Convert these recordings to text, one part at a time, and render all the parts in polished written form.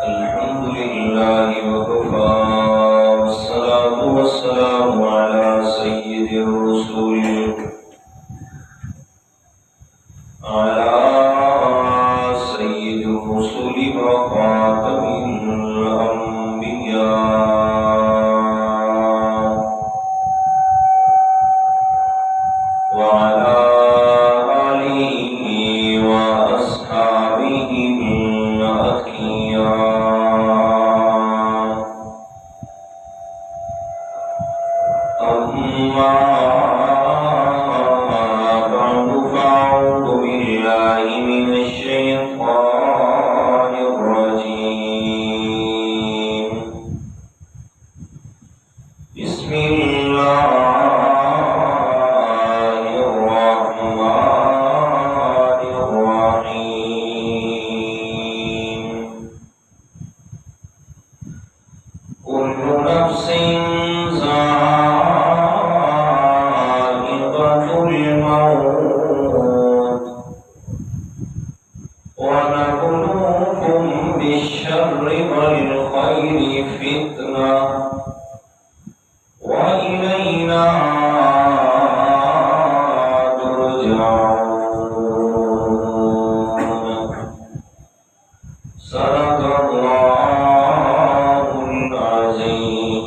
الحمد لله وكفى والصلاة والسلام على سيد الرسل وخاتم الأنبياء وعلى آله وأصحابه الأخيار. أما بعد فأعوذ بالله من الشيطان الرجيم. بسم الله الرحمن الرحيم. كل نفس ذائقة الموت ونبلوكم بالشر والخير فتنة وإلينا ترجعون. صدق الله العظيم.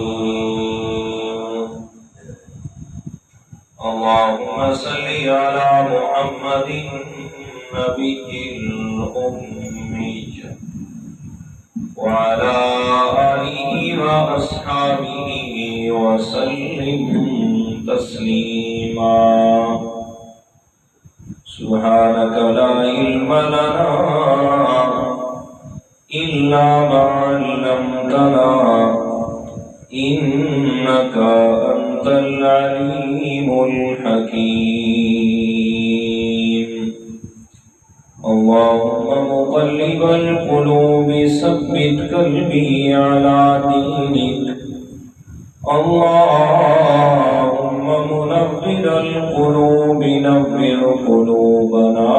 اللهم صل على محمد النبي الأمي وعلى آله وأصحابه وسلم تسليما. سبحانك لا علم لنا إلا ما علمتنا إنك أنت العليم الحكيم. اللهم مقلب القلوب ثبت قلبي على دينك. اللهم منور القلوب نور قلوبنا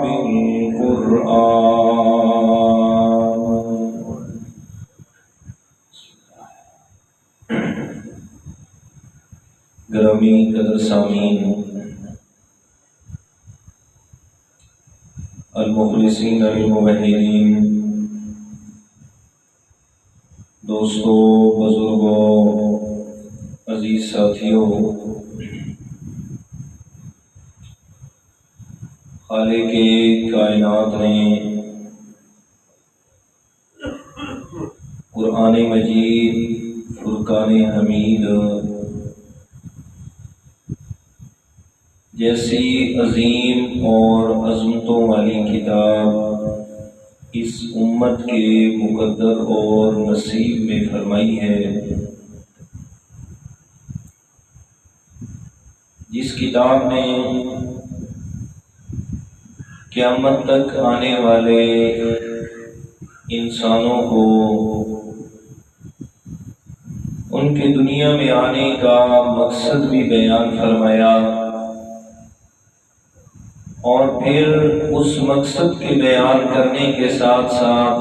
بالقرآن. گرامی قدر سامعین، المخلصین الموحدین، دوستوں، بزرگوں، عزیز ساتھیوں، خالق کائنات نے قرآن مجید، فرقان حمید جیسی عظیم اور عظمتوں والی کتاب اس امت کے مقدر اور نصیب میں فرمائی ہے، جس کتاب نے قیامت تک آنے والے انسانوں کو ان کے دنیا میں آنے کا مقصد بھی بیان فرمایا، اور پھر اس مقصد کے بیان کرنے کے ساتھ ساتھ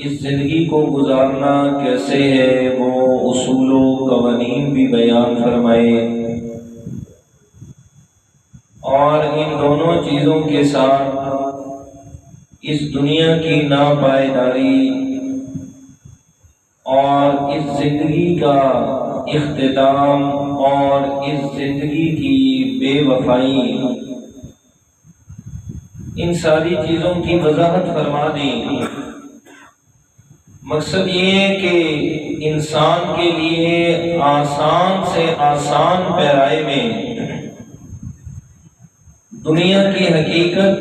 اس زندگی کو گزارنا کیسے ہے وہ اصول و قوانین بھی بیان فرمائے، اور ان دونوں چیزوں کے ساتھ اس دنیا کی ناپائیداری اور اس زندگی کا اختتام اور اس زندگی کی بے وفائی، ان ساری چیزوں کی وضاحت فرما دیں۔ مقصد یہ ہے کہ انسان کے لیے آسان سے آسان پیرائے میں دنیا کی حقیقت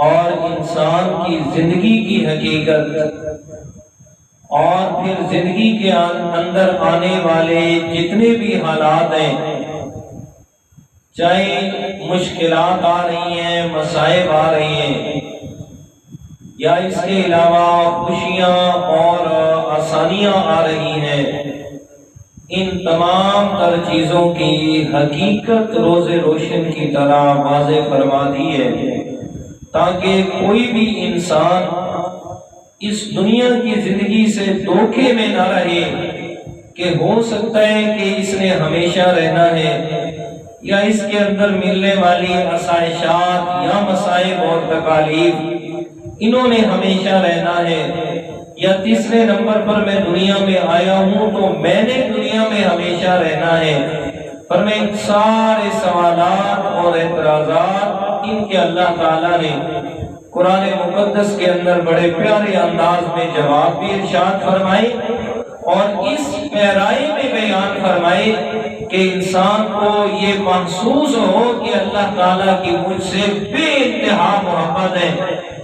اور انسان کی زندگی کی حقیقت اور پھر زندگی کے اندر آنے والے جتنے بھی حالات ہیں، چاہے مشکلات آ رہی ہیں، مصائب آ رہی ہیں، یا اس کے علاوہ خوشیاں اور آسانیاں آ رہی ہیں، ان تمام تر چیزوں کی حقیقت روز روشن کی طرح واضح فرما دی ہے تاکہ کوئی بھی انسان اس دنیا کی زندگی سے دھوکے میں نہ رہے کہ ہو سکتا ہے کہ اس نے ہمیشہ رہنا ہے، یا اس کے اندر ملنے والی آسائشات یا مصائب اور تکالیف انہوں نے ہمیشہ رہنا ہے، یا تیسرے نمبر پر میں دنیا میں آیا ہوں تو میں نے دنیا میں ہمیشہ رہنا ہے۔ پر میں سارے سوالات اور اعتراضات ان کے اللہ تعالیٰ نے قرآن مقدس کے اندر بڑے پیارے انداز میں جواب بھی ارشاد فرمائے، اور اس گہرائی میں بیان فرمائے کہ انسان کو یہ محسوس ہو کہ اللہ تعالیٰ کی مجھ سے بے انتہا محبت ہے،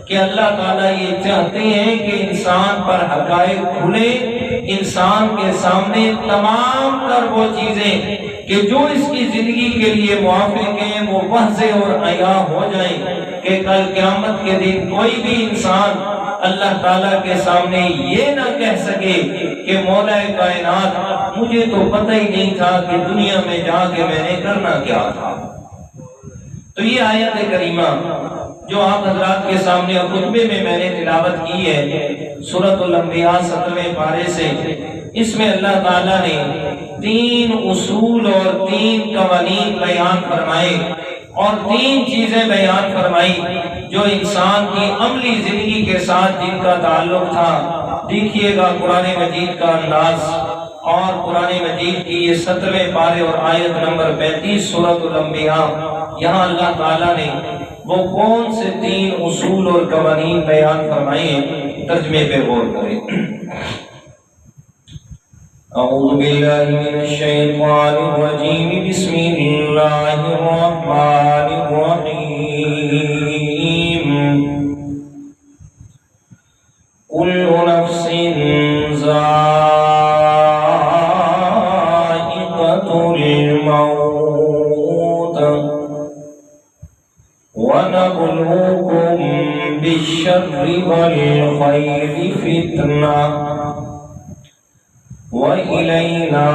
کہ اللہ تعالیٰ یہ چاہتے ہیں کہ انسان پر حقائق کھلے، انسان کے سامنے تمام تر وہ چیزیں کہ جو اس کی زندگی کے لیے موافق ہیں وہ واضح اور عیاں ہو جائیں، کہ کل قیامت کے دن کوئی بھی انسان اللہ تعالیٰ کے سامنے یہ نہ کہہ سکے کہ مولا کائنات مجھے تو پتہ ہی نہیں تھا کہ دنیا میں جا کے میں نے کرنا کیا تھا۔ تو یہ آیت کریمہ جو آپ حضرات کے سامنے خطبے میں میں نے تلاوت کی ہے سورۃ الانبیاء 17ویں پارے سے، اس میں اللہ تعالیٰ نے 3 اصول اور 3 قوانین بیان فرمائے اور 3 چیزیں بیان فرمائی جو انسان کی عملی زندگی کے ساتھ جن کا تعلق تھا۔ دیکھیے گا قرآن مجید کا انداز، اور قرآن مجید کی یہ 17ویں پارے اور آیت نمبر 35 سورۃ الانبیاء، یہاں اللہ تعالیٰ نے وہ کون سے 3 اصول اور قوانین بیان فرمائے ہیں، ترجمے پہ غور کریں۔ اعوذ باللہ من الشیطان الرجیم، بسم اللہ الرحمن الرحیم۔ کل نفس ذائقۃ الموت وَنَبْلُوكُمْ بِالشَّرِّ وَالْخَيْرِ فِتْنَةً وَإِلَيْنَا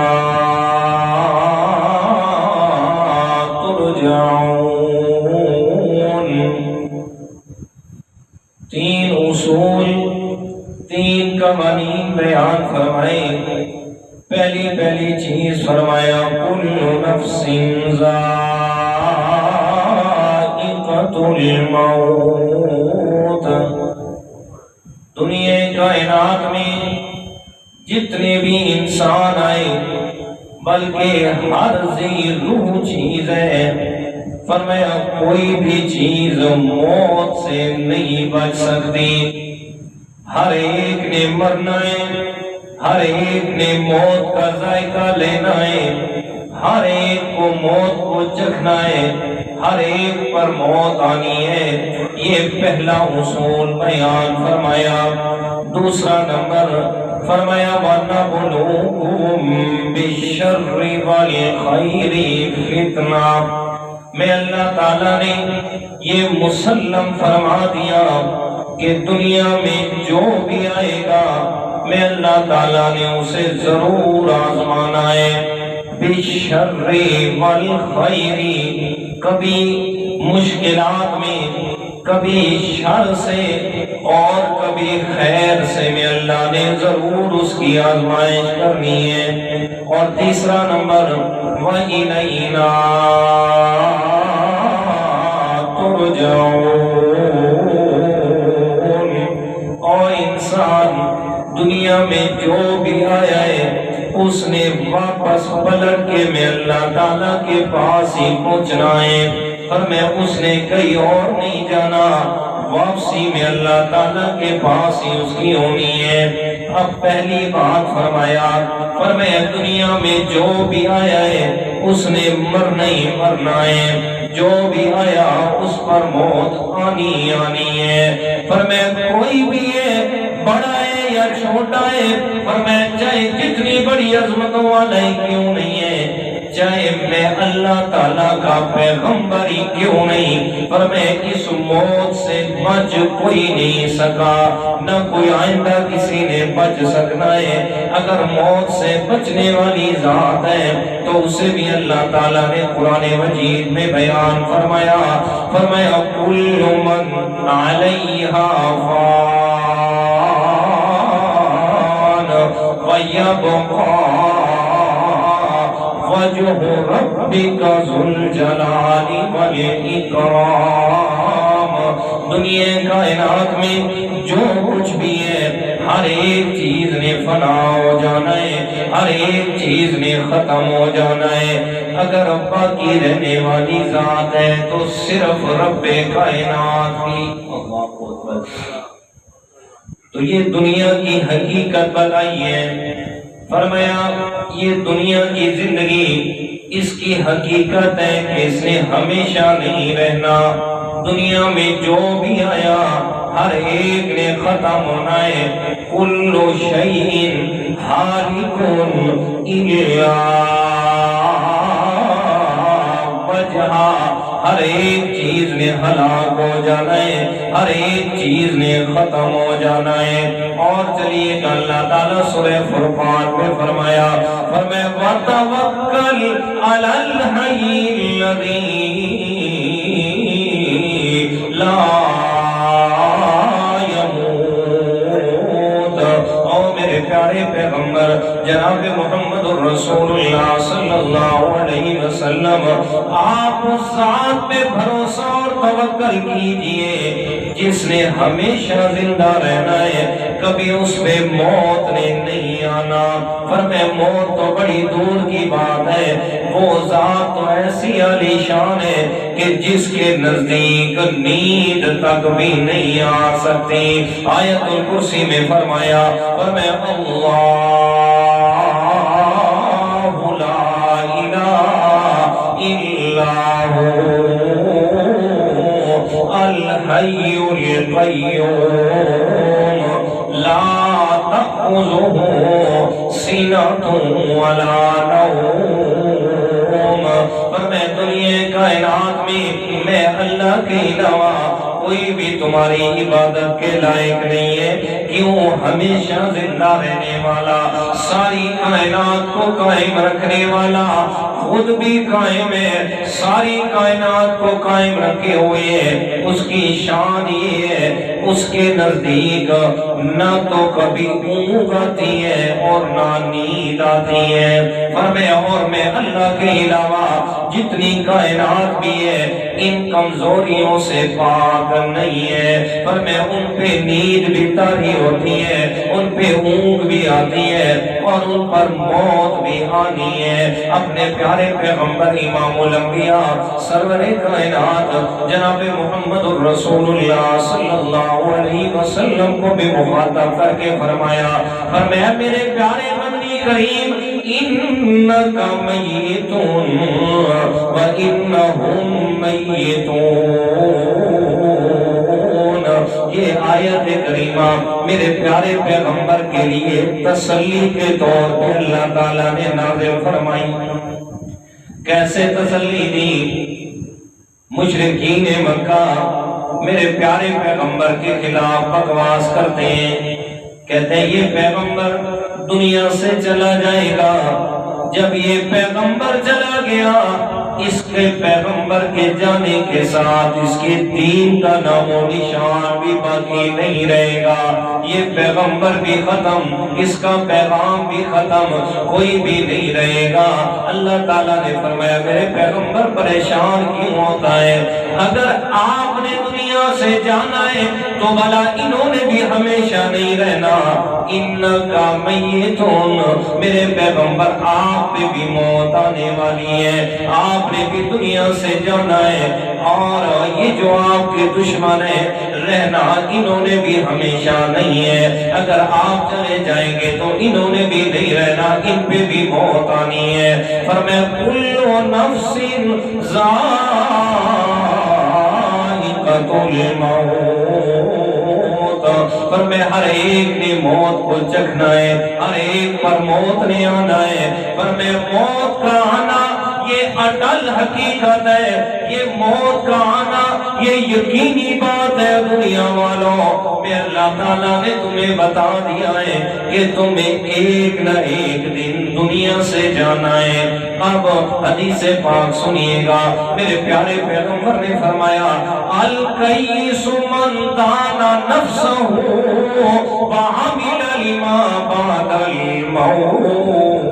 تُرْجَعُونَ۔ 3 اصول، 3 قوانین بیان فرمائے۔ پہلی چیز فرمایا کل نفس ذائقۃ الموت۔ دنیا کائنات میں جتنے بھی انسان آئے، بلکہ ہر ذی روح چیز ہے، فرمایا کوئی بھی چیز موت سے نہیں بچ سکتی، ہر ایک نے مرنا ہے، ہر ایک نے موت کا ذائقہ لینا ہے، ہر ایک کو موت کو چکھنا ہے، ہر ایک پر موت آنی ہے۔ یہ پہلا اصول بیان فرمایا۔ دوسرا نمبر فرمایا وَنَبْلُوكُمْ بِالشَّرِّ وَالْخَيْرِ فِتْنَةً۔ میں اللہ تعالیٰ نے یہ مسلم فرما دیا کہ دنیا میں جو بھی آئے گا میں اللہ تعالیٰ نے اسے ضرور آزمانا ہے۔ بالشر والخیر، کبھی مشکلات میں، کبھی شر سے اور کبھی خیر سے میں اللہ نے ضرور اس کی آزمائش کرنی ہے۔ اور تیسرا نمبر وَإِلَيْنَا تُرْجَعُونَ۔ اور انسان دنیا میں جو بھی آیا ہے اس نے واپس پلٹ کے میں اللہ تعالیٰ کے پاس ہی پہنچنا ہے، اور میں اس نے کہیں اور نہیں جانا، واپسی میں اللہ تعالیٰ کے پاس ہی اس کی ہونی ہے۔ اب پہلی بات فرمایا دنیا میں جو بھی آیا ہے اس نے مرنا ہی مرنا ہے، جو بھی آیا اس پر موت آنی آنی ہے۔ فرمایا کوئی بھی ہے، بڑا ہے یا چھوٹا ہے، فرمایا چاہے جتنی بڑی عظمتوں والا ہی کیوں نہیں ہے، چاہے میں اللہ تعالیٰ کا پیغمبر ہی کیوں نہیں، پر میں اس موت سے بچ کوئی نہیں سکا، نہ کوئی آئندہ کسی نے بچ سکنا ہے۔ اگر موت سے بچنے والی ذات ہے تو اسے بھی اللہ تعالیٰ نے قرآن مجید میں بیان فرمایا، کل من علیہا فان ویبقا وجہ ربک ذو الجلال والاکرام۔ دنیا کائنات میں جو کچھ بھی ہے ہر ایک چیز نے فنا ہو جانا ہے، ہر ایک چیز نے ختم ہو جانا ہے۔ اگر باقی رہنے والی ذات ہے تو صرف رب کائنات کی۔ اللہ اکبر۔ تو یہ دنیا کی حقیقت بتائی ہے، فرمایا یہ دنیا کی زندگی اس کی حقیقت ہے کہ اس نے ہمیشہ نہیں رہنا۔ دنیا میں جو بھی آیا ہر ایک نے ختم ہونا ہے۔ کل شیء ہالک الا وجہہ، ہر ایک چیز نے ہلاک ہو جانا ہے، ہر ایک چیز نے ختم ہو جانا ہے۔ اور چلیے کہ اللہ تعالیٰ سورہ فرقان میں فرمایا وَتَوَکَّلْ عَلَى الْحَيِّ الَّذِي لَا يَمُوتُ۔ اور میرے پیارے پیغمبر جناب محمد الرسول اللہ صلی اللہ علیہ وسلم، آپ اس ذات پہ بھروسہ اور توکل کیجئے جس نے ہمیشہ زندہ رہنا ہے، کبھی اس پہ موت نے نہیں آنا۔ فرمایا موت تو بڑی دور کی بات ہے، وہ ذات تو ایسی عالی شان ہے کہ جس کے نزدیک نیند تک بھی نہیں آ سکتی۔ آیت الکرسی میں فرمایا اللہ لا الہ الا ہو الحی القیوم لا تأخذہ سنۃ ولا نوم۔ پر میں دنیا کائنات میں اللہ کے علاوہ کوئی بھی تمہاری عبادت کے لائق نہیں ہے۔ کیوں؟ ہمیشہ زندہ رہنے والا، ساری کائنات کو قائم رکھنے والا، خود بھی قائم ہے، ساری کائنات کو قائم رکھے ہوئے ہے۔ اس کی شان یہ ہے اس کے نزدیک نہ تو کبھی اونگ آتی ہے اور نہ نیند آتی ہے۔ فرمایا اور میں اللہ کے علاوہ جتنی کائنات بھی ہے ان کمزوریوں سے پاک نہیں ہے۔ فرمایا ان پہ نیند بھی طاری ہوتی ہے، ان پہ اونگ بھی آتی ہے اور ان پر موت بھی آنی ہے۔ اپنے پیارے پیغمبر امام الانبیاء سرور کائنات جناب محمد الرسول اللہ صلی اللہ علیہ وسلم کو بھی مخاطب کر کے فرمایا میرے پیارے نبی کریم انکا میتون وانہم میتون۔ یہ آیت کریمہ میرے پیارے پیغمبر کے لیے تسلی کے طور پہ اللہ تعالیٰ نے نازل فرمائی۔ کیسے تسلی دی؟ مشرکین مکہ میرے پیارے پیغمبر کے خلاف بکواس کرتے ہیں، کہتے ہیں یہ پیغمبر دنیا سے چلا جائے گا، جب یہ پیغمبر چلا گیا اس کے پیغمبر کے جانے کے ساتھ اس کے دین کا نام و نشان بھی باقی نہیں رہے گا، یہ پیغمبر بھی ختم، اس کا پیغام بھی ختم، کوئی بھی نہیں رہے گا۔ اللہ تعالیٰ نے فرمایا میرے پیغمبر پریشان کیوں ہوتا ہے؟ اگر آپ نے دنیا سے جانا ہے تو بھلا انہوں نے بھی ہمیشہ نہیں رہنا۔ انکا میتون، میرے پیغمبر آپ پہ بھی موت آنے والی ہے، آپ نے بھی دنیا سے جانا ہے، اور یہ جو آپ کے دشمن ہیں رہنا انہوں نے بھی ہمیشہ نہیں ہے۔ اگر آپ چلے جائیں گے تو انہوں نے بھی نہیں رہنا، ان پہ بھی موت آنی ہے۔ فرمایا کل نفس ذائقۃ الموت، فرمایا ہر ایک نے موت کو چکھنا ہے، ہر ایک پر موت نے آنا ہے۔ فرمایا موت کا آنا اٹل حقیقت ہے، یہ موت کا آنا یہ یقینی بات ہے دنیا والوں۔ میں اللہ تعالیٰ نے تمہیں بتا دیا ہے کہ تمہیں ایک نہ ایک دن دنیا سے جانا ہے۔ اب حدیث پاک سنیے گا، میرے پیارے پیغمبر نے فرمایا الکیس من دان نفسہ وعمل لما بعد الموت،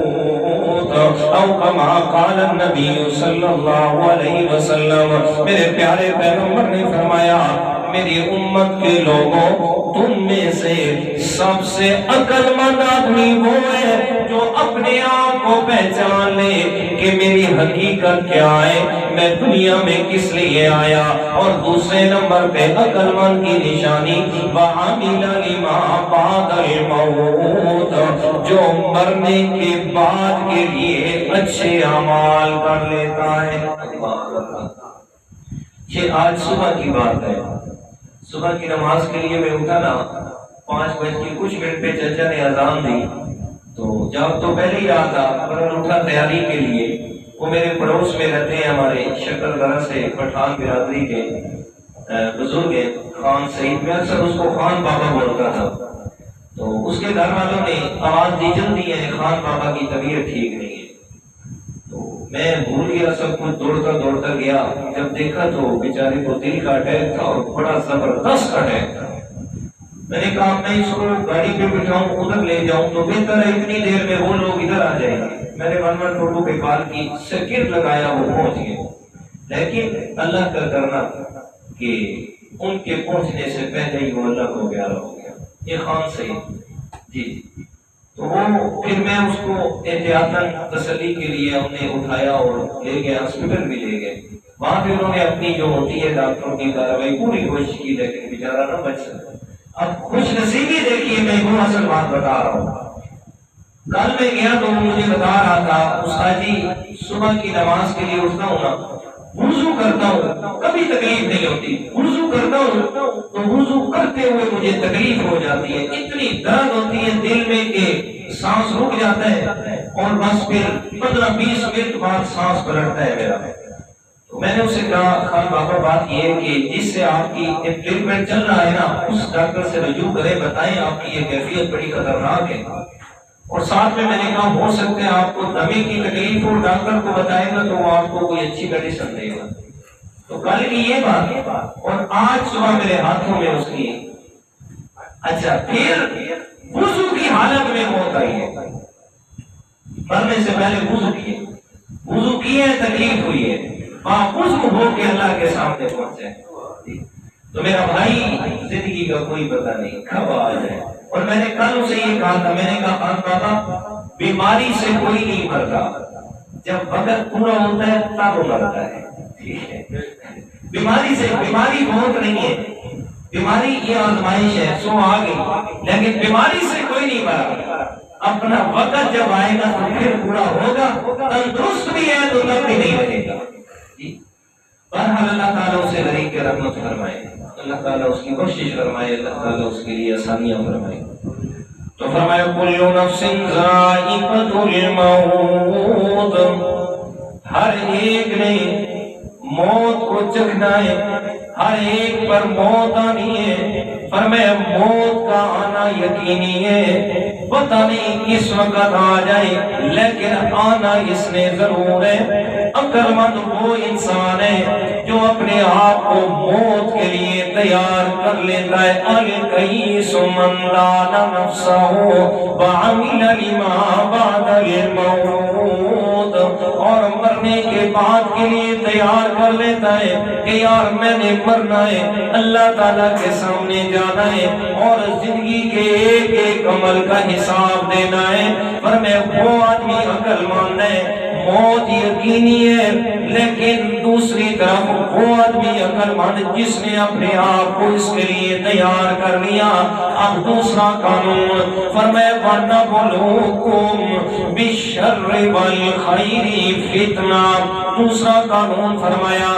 او کما قال النبی صلی اللہ علیہ وسلم۔ میرے پیارے پیغمبر نے فرمایا میری امت کے لوگوں، تم میں سے سب سے عقل مند آدمی وہ ہے جو اپنے آپ کو پہچان لے کہ میری حقیقت کیا ہے، میں دنیا میں کس لیے آیا۔ اور دوسرے نمبر پہ عقل مند کی نشانی وَعَمِلَ لِمَا بَعْدَ الْمَوْتِ، جو مرنے کے بعد کے لیے اچھے اعمال کر لیتا ہے۔ یہ آج صبح کی بات ہے، صبح کی نماز کے لیے میں اٹھا نا 5 کچھ منٹ پہ چچا نے اذان دی، تو جب تو پہلے ہی رہا تھا پر اٹھا تیاری کے لیے۔ وہ میرے پڑوس میں رہتے ہیں، ہمارے شکل گرہ سے پٹھان برادری کے بزرگ ہیں خان سعید، میں اکثر اس کو خان بابا بولتا تھا۔ تو اس کے گھر والوں نے آواز دی جلدی ہے خان بابا کی طبیعت ٹھیک نہیں ہے۔ میں بھول گیا سب کچھ، دوڑتا گیا، جب دیکھا تو بیچارے کو دل کا اٹیک تھا اور بڑا زبردست اٹیک تھا۔ میں نے کہا میں اس کو گاڑی پہ بٹھاؤں ادھر لے جاؤں تو بہتر ہے، اتنی دیر میں وہ لوگ ادھر آ جائیں گے۔ میں نے منور ٹوٹو کے پال کی سکر لگایا، وہ پہنچ گئے، لیکن اللہ کا کرنا کہ ان کے پہنچنے سے پہلے ہی وہ اللہ کو پیارا ہو گیا۔ یہ خان سعید جی، تو وہ پھر میں اس کو احتیاطاً تسلی کے لیے ہم نے اٹھایا اور لے گئے، ہاسپٹل بھی لے گئے۔ وہاں پہ انہوں نے اپنی جو ہوتی ہے ڈاکٹروں کی کارروائی پوری کوشش کی، لیکن بیچارہ نہ بچ سکا۔ اب خوش نصیبی دیکھیے، میں وہ اصل بات بتا رہا ہوں۔ کل میں گیا تو وہ مجھے بتا رہا تھا استاد جی صبح کی نماز کے لیے اٹھتا ہوں نا، وضو کرتا ہوں کبھی تکلیف نہیں ہوتی، وضو کرتا ہوں تو وضو کرتے ہوئے مجھے تکلیف ہو جاتی ہے، اتنی درد ہوتی ہے دل میں کہ سانس رک جاتا ہے اور بس پھر 15-20 منٹ بعد سانس پلٹتا ہے میرا۔ تو میں نے اسے کہا خان بابا بات یہ ہے کہ جس سے آپ کی ٹریٹمنٹ چل رہا ہے نا اس ڈاکٹر سے رجوع کریں، بتائیں آپ کی یہ کیفیت بڑی خطرناک ہے۔ اور ساتھ میں نے کہا ہو سکتا ہے آپ کو دمے کی تکلیف ہو، ڈاکٹر کو بتائے گا تو وہ آپ کو کوئی اچھی میڈیسن دے گا۔ تو کل کی یہ بات اور آج صبح میرے ہاتھوں میں اس کی اچھا پھر وضو کی حالت میں موت آئی ہے، مرنے سے پہلے وضو کیے تکلیف ہوئی ہے، وضو ہو کے اللہ کے سامنے پہنچے۔ تو میرا بھائی زندگی کا کوئی پتہ نہیں کب آ جائے۔ اور میں نے کل اسے یہ کہا تھا، میں نے کہا خان بابا بیماری سے کوئی نہیں مرتا، جب وقت پورا ہوتا ہے تب مرتا ہے۔ بیماری سے، بیماری بہت نہیں ہے، بیماری یہ آزمائش ہے سو آ گئی، لیکن بیماری سے کوئی نہیں مرا۔ اپنا وقت جب آئے گا تو پھر پورا ہوگا، تندرست بھی ہے تو تب بھی نہیں رہے گا۔ بہرحال اللہ تعالیٰ اسے غریب کے رحمت فرمائے، اللہ تعالیٰ اس کی کوشش فرمائے، اللہ تعالیٰ اس کے لیے آسانیاں فرمائے۔ تو فرمایا کل نفس ذائقۃ الموت، ہر ایک نے موت کو چکھنا ہے، ہر ایک پر موت آنی ہے۔ فرمایا موت کا آنا یقینی ہے، پتہ نہیں کس وقت آ جائے لیکن آنا اس نے ضرور ہے۔ عقل مند وہ انسان ہے جو اپنے آپ کو موت کے لیے تیار کر لیتا ہے۔ الکیس من دان نفسہ وعمل لما بعد الموت، اور مرنے کے بعد کے لیے تیار کر لیتا ہے کہ یار میں نے مرنا ہے، اللہ تعالیٰ کے سامنے جانا ہے اور زندگی کے ایک ایک عمل کا حساب دینا ہے۔ پر میں وہ آدمی عقل مند ہے، موت یقینی ہے، لیکن دوسری طرف وہ آدمی عقل مند جس نے اپنے آپ کو اس کے لیے تیار کر لیا۔ اب دوسرا قانون فرمایا وَنَبْلُوكُمْ بِالشَّرِّ وَالْخَيْرِ فِتْنَةً، دوسرا قانون فرمایا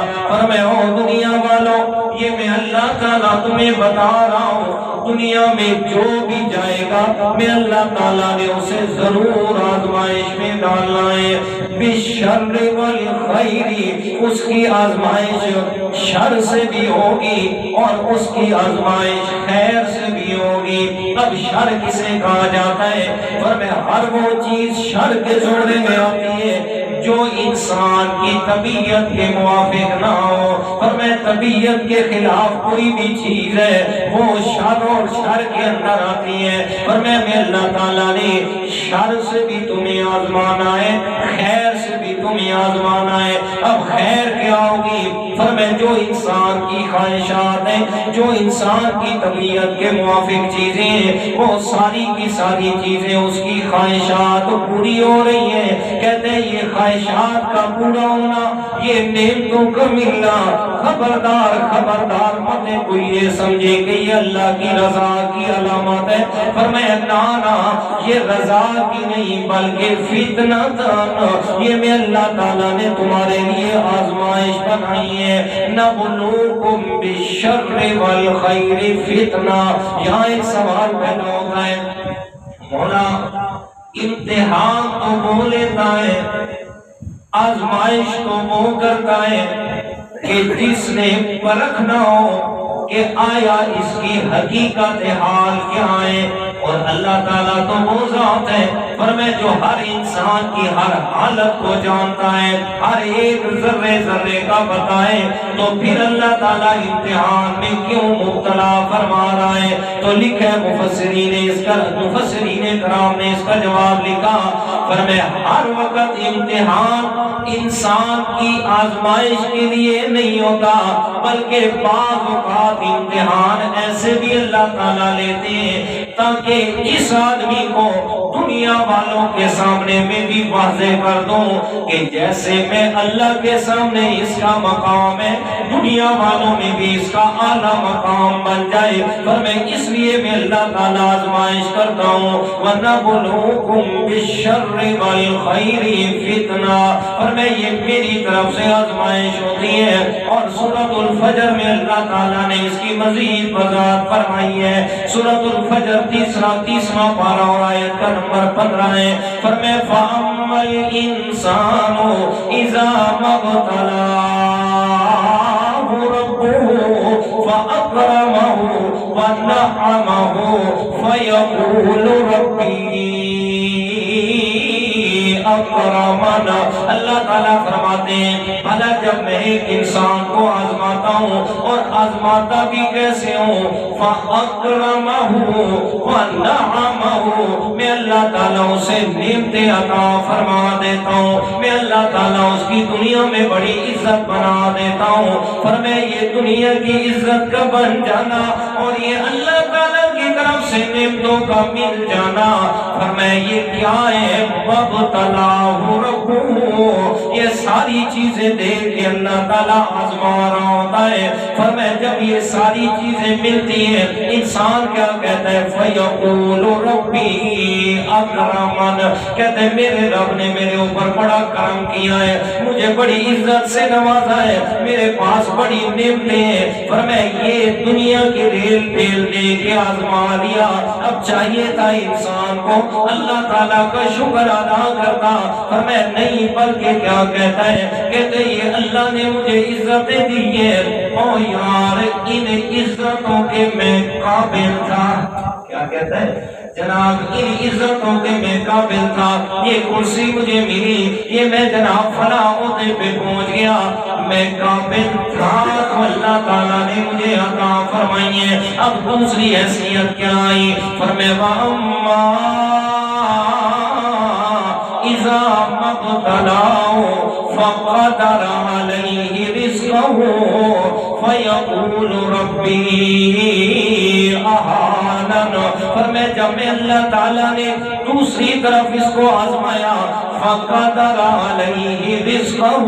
او دنیا والوں، یہ میں اللہ تعالیٰ تمہیں بتا رہا ہوں، دنیا میں جو بھی جائے گا میں اللہ تعالیٰ نے اسے ضرور آزمائش میں ڈالنا ہے۔ بالشر والخیر، اس کی آزمائش شر سے بھی ہوگی اور اس کی آزمائش خیر سے بھی ہوگی۔ اب شر کسے کہا جاتا ہے؟ فرمایا ہر وہ چیز شر کے زمرے میں آتی ہے جو انسان کی طبیعت کے موافق نہ ہو۔ فرمایا طبیعت کے خلاف کوئی بھی چیز ہے وہ شر اور شر کے اندر آتی ہے۔ فرمایا میں اللہ تعالیٰ نے شر سے بھی تمہیں آزمانا ہے، خیر سے بھی تمہیں آزمانا ہے۔ اب خیر کیا ہوگی؟ فرمایا جو انسان کی خواہشات ہیں، جو انسان کی طبیعت کے موافق چیزیں ہیں، وہ ساری کی ساری چیزیں اس کی خواہشات پوری ہو رہی ہیں۔ کہتے ہیں یہ خواہشات کا پورا ہونا، یہ نعمتوں کا ملنا، خبردار خبردار مت کوئی یہ سمجھے کہ یہ اللہ کی رضا کی علامت ہے۔ فرمایا نا یہ رضا کی نہیں بلکہ فتنہ تھا، یہ میں اللہ تعالیٰ نے تمہارے لیے آزمائش بنائی ہے۔ نبلوکم بالشر والخیر فتنہ۔ یہاں ایک سوال پیدا ہوتا ہے، مولا امتحان تو وہ لیتا ہے، آزمائش تو وہ کرتا ہے کہ جس نے پرکھنا ہو کہ آیا اس کی حقیقت حال کیا ہے۔ اور اللہ تعالیٰ تو وہ ذات ہے فرمائے جو ہر انسان کی ہر حالت کو جانتا ہے، ہر ایک ذرے ذرے کا بتائے، تو پھر اللہ تعالیٰ امتحان میں کیوں مبتلا فرما رہا ہے؟ تو لکھا مفسرین کرام نے اس کا جواب لکھا، فرمائے ہر وقت امتحان انسان کی آزمائش کے لیے نہیں ہوتا، بلکہ بعض اوقات امتحان ایسے بھی اللہ تعالیٰ لیتے ہیں تاکہ اس آدمی کو دنیا والوں کے سامنے میں بھی واضح کر دوں کہ جیسے میں اللہ کے سامنے اس کا مقام ہے، دنیا والوں میں بھی اس کا اعلیٰ مقام بن جائے۔ پر میں اس لیے میں اللہ تعالیٰ آزمائش کرتا ہوں، وَنَبْلُوكُمْ بِالشَّرِّ وَالْخَيْرِ فِتْنَةً، اور میں یہ میری طرف سے آزمائش ہوتی ہے۔ اور سورۃ الفجر میں اللہ تعالیٰ نے اس کی مزید وضاحت فرمائی ہے۔ سورۃ الفجر تیسواں پارہ اور آیت کا نمبر 15 ہے۔ فرمائے فَأَمَّا الْإِنسَانُ إِذَا مَا ابْتَلَاهُ رَبُّهُ فَأَكْرَمَهُ وَنَعَّمَهُ فَيَقُولُ رَبِّي اکرمن۔ اللہ تعالیٰ فرماتے ہیں بھلا جب میں ایک انسان کو آزماتا ہوں اور آزماتا بھی کیسے ہوں، فَأَكْرَمَهُ وَنَعَّمَهُ، میں اللہ تعالیٰ اسے نعمتیں عطا فرما دیتا ہوں، میں اللہ تعالیٰ اس کی دنیا میں بڑی عزت بنا دیتا ہوں۔ فرمائے یہ دنیا کی عزت کا بن جانا اور یہ اللہ تعالیٰ کی طرف سے نعمتوں کا مل جانا، فرمائے یہ کیا ہے؟ وَابْتَلَاهُ رَبُّهُ، یہ ساری چیزیں دیکھ کے اللہ تعالیٰ آزما رہا ہوتا ہے۔ فرمائے جب یہ ساری چیزیں ملتی ہیں انسان کیا کہتا ہے؟ فَيَقُولُ رَبِّي اکرمن، کہتے ہیں میرے رب نے میرے اوپر بڑا کرم کیا ہے، مجھے بڑی عزت سے نوازا ہے، میرے پاس بڑی نعمتیں ہیں۔ فرمائے یہ دنیا کی ریل ٹیل دے کے آزما لیا، اب چاہیے تھا انسان کو اللہ تعالیٰ کا شکر ادا کرتا، فرمائے نہیں بلکہ کیا کہتا ہے؟ کہتے یہ اللہ نے مجھے عزتیں دی ہیں، او یار ان عزتوں کے میں قابل تھا۔ کیا کہتا ہے جناب؟ ان عزتوں کے میں قابل تھا، یہ کرسی مجھے ملی، یہ میں جناب فلاں عہدے پہ پہنچ گیا، میں قابل تھا تو اللہ تعالیٰ نے مجھے عطا فرمائی ہے۔ اب دوسری حیثیت کیا آئی؟ فرمائے وَأَمَّا إِذَا مَا ابْتَلَاهُ فَقَدَرَ عَلَيْهِ رِزْقَهُ فَيَقُولُ رَبِّي أَهَانَنِ، فرمائے جب میں اللہ تعالیٰ نے دوسری طرف اس کو آزمایا، فَقَدَرَ عَلَيْهِ رِزْقَهُ،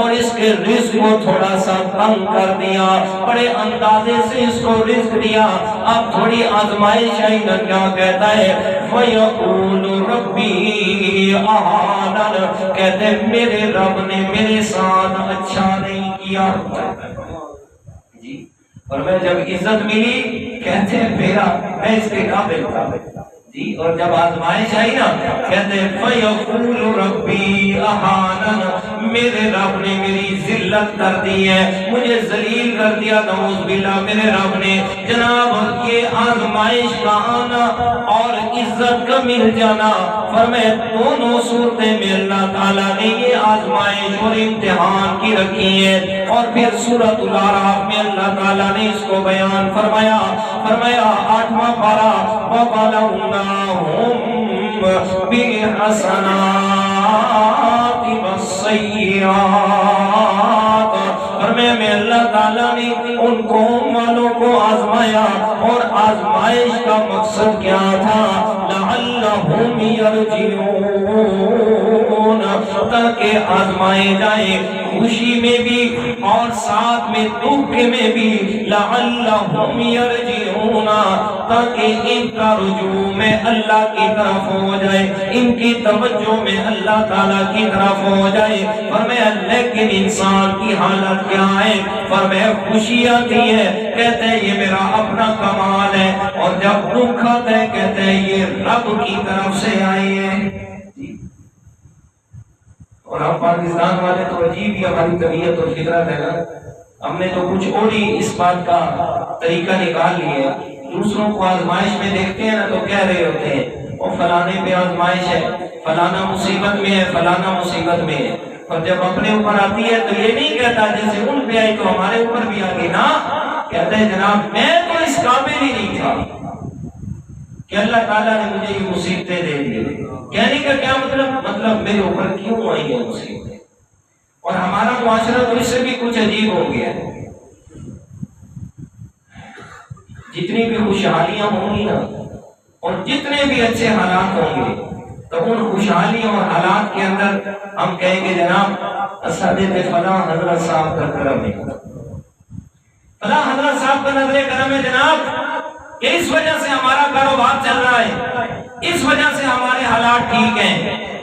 اور اس کے رزق کو تھوڑا سا تنگ کر دیا، بڑے اندازے سے اس کو رزق دیا، اب تھوڑی آزمائش آئی نہ، کیا کہتا ہے؟ فَيَقُولُ رَبِّي أَهَانَنِ، کہتے میرے رب نے میرے ساتھ اچھا نہیں کیا۔ جی اور میں جب عزت ملی کہتے ہیں میرا میں اس کے قابل تھا جی، اور جب آزمائش آئی نا کہتے ہیں فَيَقُولُ رَبِّي أَهَانَنِ، میرے رب نے میری ذلت کر دی ہے، مجھے ذلیل کر دیا، نعوذ باللہ میرے رب نے۔ جناب یہ آزمائش کا آنا اور عزت کا مل جانا، فرمائے دونوں صورتیں میں اللہ تعالیٰ نے یہ آزمائش اور امتحان کی رکھی ہے۔ اور پھر سورۃ الاعراف میں اللہ تعالیٰ نے اس کو بیان فرمایا 8واں پارہ وَبَلَوْنَاهُمْ بِالْحَسَنَاتِ وَالسَّيِّئَاتِ، فرمایا میں اللہ تعالیٰ نے ان قوم والوں کو آزمایا، اور آزمائش کا مقصد کیا تھا؟ لَعَلَّهُمْ يَرْجِعُونَ، تاکہ آزمائے جائیں خوشی میں بھی اور ساتھ میں دکھ میں بھی، لَعَلَّهُمْ يَرْجِعُونَ، تاکہ ان کا رجوع میں اللہ کی طرف ہو جائے، ان کی توجہ میں اللہ تعالیٰ کی طرف ہو جائے۔ فرمایا لیکن انسان کی حالت کیا ہے؟ فرمایا خوشی آتی ہے کہتے ہیں یہ میرا اپنا کمال ہے، اور جب دکھ آتا ہے کہتے ہیں یہ رب کی طرف سے آئی ہے۔ اور ہم پاکستان والے تو عجیب ہی ہماری طبیعت اور فطرت ہے نا، ہم نے تو کچھ اور ہی اس بات کا طریقہ نکال لیا ہے۔ دوسروں کو آزمائش میں دیکھتے ہیں نا تو کہہ رہے ہوتے ہیں وہ فلانے پہ آزمائش ہے، فلانا مصیبت میں ہے، فلانا مصیبت میں ہے، اور جب اپنے اوپر آتی ہے تو یہ نہیں کہتا جیسے ان پہ آئی تو ہمارے اوپر بھی آ گئی، نا کہتے ہیں جناب میں تو اس قابل ہی نہیں تھا کہ اللہ تعالیٰ نے مجھے یہ مصیبتیں دے دی۔ کہنے کا کیا مطلب میرے اوپر کیوں آئی ہے مصیبتیں؟ اور ہمارا معاشرہ تو اس سے بھی کچھ عجیب ہو گیا ہے۔ جتنی بھی خوشحالیاں ہوں گی نا اور جتنے بھی اچھے حالات ہوں گے تو ان خوشحالیوں اور حالات کے اندر ہم کہیں گے جناب اساتذہ فلاں حضرت صاحب کا کرم ہے، فلاں حضرت صاحب کا نظر کرم ہے جناب، کہ اس وجہ سے ہمارا کاروبار چل رہا ہے، اس وجہ سے ہمارے حالات ٹھیک ہیں۔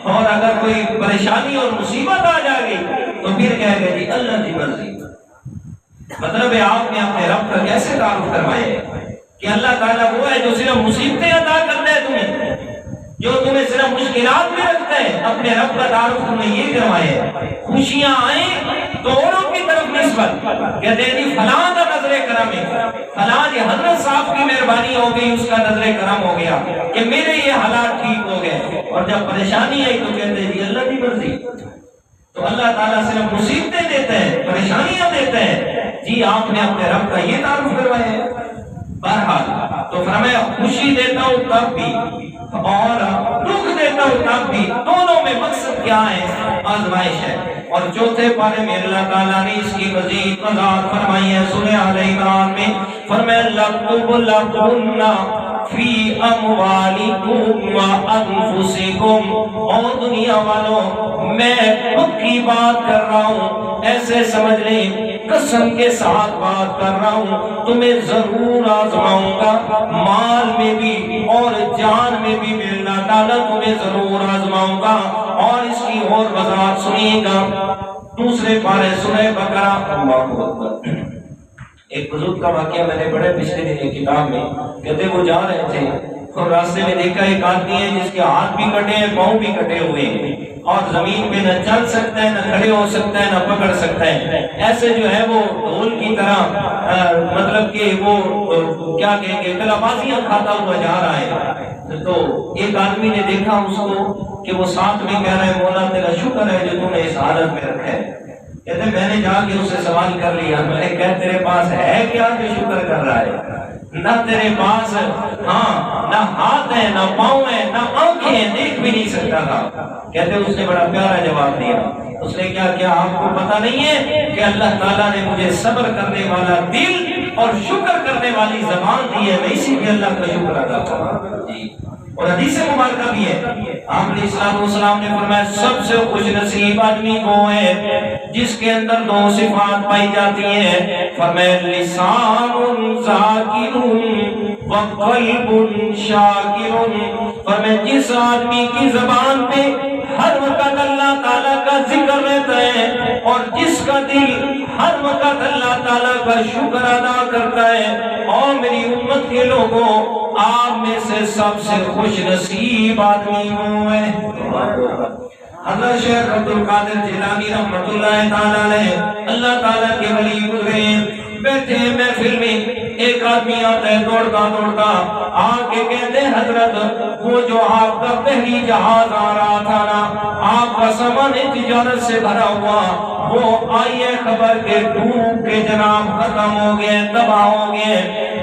اور اگر کوئی پریشانی اور مصیبت آ جائے گی تو پھر کہے گا جی اللہ کی مرضی۔ مطلب ہے آپ نے اپنے رب کا کیسے تعارف کروایا ہے کہ اللہ تعالیٰ وہ ہے جو صرف مصیبتیں عطا کرتا ہے تمہیں، جو تمہیں صرف مشکلات میں رکھتا ہے۔ اپنے رب کا تعارف تمہیں یہ کروایا ہے، خوشیاں آئیں تو اوروں کی طرف نسبت کہتے ہیں جی فلاں کا نظر کرم ہے، فلاں جی حضرت صاحب کی مہربانی ہو گئی، اس کا نظر کرم ہو گیا کہ میرے یہ حالات ٹھیک ہو گئے۔ اور جب پریشانی آئی تو کہتے ہیں جی اللہ کی مرضی۔ تو اللہ تعالیٰ صرف مصیبتیں دیتے ہیں، پریشانیاں دیتے ہیں، جی آپ نے اپنے رب کا یہ تعارف کروایا ہے۔ بہرحال تو فرمایا خوشی دیتا ہوں تب بھی اور دکھ دیتا ہوں تب بھی، دونوں میں مقصد کیا ہے؟ آزمائش ہے۔ اور چوتھے پارے میں اللہ تعالیٰ نے اس کی مزید وضاحت فرمائی ہے سورہ آل عمران میں، فرمایا لَتُبْلَوْنَ فی اموالکم وانفسکم، اور دنیا والوں میں خود کی بات کر رہا ہوں، ایسے سمجھ لیں قسم کے ساتھ بات کر رہا ہوں، تمہیں ضرور آزماؤں گا، مال میں بھی اور جان میں بھی میں اللہ تعالیٰ تمہیں ضرور آزماؤں گا۔ اور اس کی اور وضاحت سنیے گا دوسرے پارے سورہ بقرہ۔ اللہ اکبر۔ ایک بزرگ کا واقعہ میں نے پڑھا پچھلے دن ایک کتاب میں، کہتے وہ جا رہے تھے اور راستے میں دیکھا ایک آدمی ہے جس کے ہاتھ بھی کٹے ہیں، پاؤں بھی کٹے ہوئے ہیں، اور زمین پہ نہ چل سکتا ہے، نہ کھڑے ہو سکتا ہے، نہ پکڑ سکتا ہے، ایسے جو ہے وہ ڈھول کی طرح مطلب کہ وہ کیا کہیں گے کلابازیاں کھاتا ہوا جا رہا ہے۔ تو ایک آدمی نے دیکھا اس کو کہ وہ ساتھ میں کہہ رہا ہے مولا تیرا شکر ہے جو تم نے اس حالت میں رکھا ہے۔ کہتے میں نے جا کے اس سے سوال کر لیا، میں نے کہا تیرے پاس ہے کیا جو شکر کر رہا ہے؟ نہ تیرے پاس نہ ہاتھ ہے، نہ پاؤں ہے، نہ آنکھیں ہیں، دیکھ بھی نہیں سکتا تھا۔ کہتے اس نے بڑا پیارا جواب دیا، اس نے کیا آپ کو پتہ نہیں ہے کہ اللہ تعالیٰ نے مجھے صبر کرنے والا دل اور شکر کرنے والی زبان دی ہے، میں اسی لیے اللہ کا شکر ادا کروں۔ جی اور حدیث مبارکہ بھی ہے، آپ علیہ السلام نے فرمایا سب سے خوش نصیب آدمی وہ ہے جس کے اندر دو صفات پائی جاتی ہیں، فرمایا لسان ذاکر وقلب شاکر، فرمایا جس آدمی کی زبان پہ ہر وقت اللہ تعالیٰ کا ذکر رہتا ہے، اور جس کا دل ہر وقت اللہ تعالیٰ کا شکر ادا کرتا ہے، اور میری امت کے لوگوں، آپ میں سے سب سے خوش نصیب آدمی وہ ہے۔ حضرت شیخ عبد القادر جیلانی رحمت اللہ تعالیٰ علیہ، اللہ تعالیٰ کے ولی گزرے، بیٹھے محفل میں ایک آدمی آتا ہے دوڑتا دوڑتا، آگے کہتے ہیں حضرت وہ جو آپ کا پہلی جہاز آ رہا تھا نا، آپ کا سامان تجارت سے بھرا ہوا، وہ آئی ہے خبر کے ڈوب کے جناب ختم ہو گئے، تباہ ہو گئے۔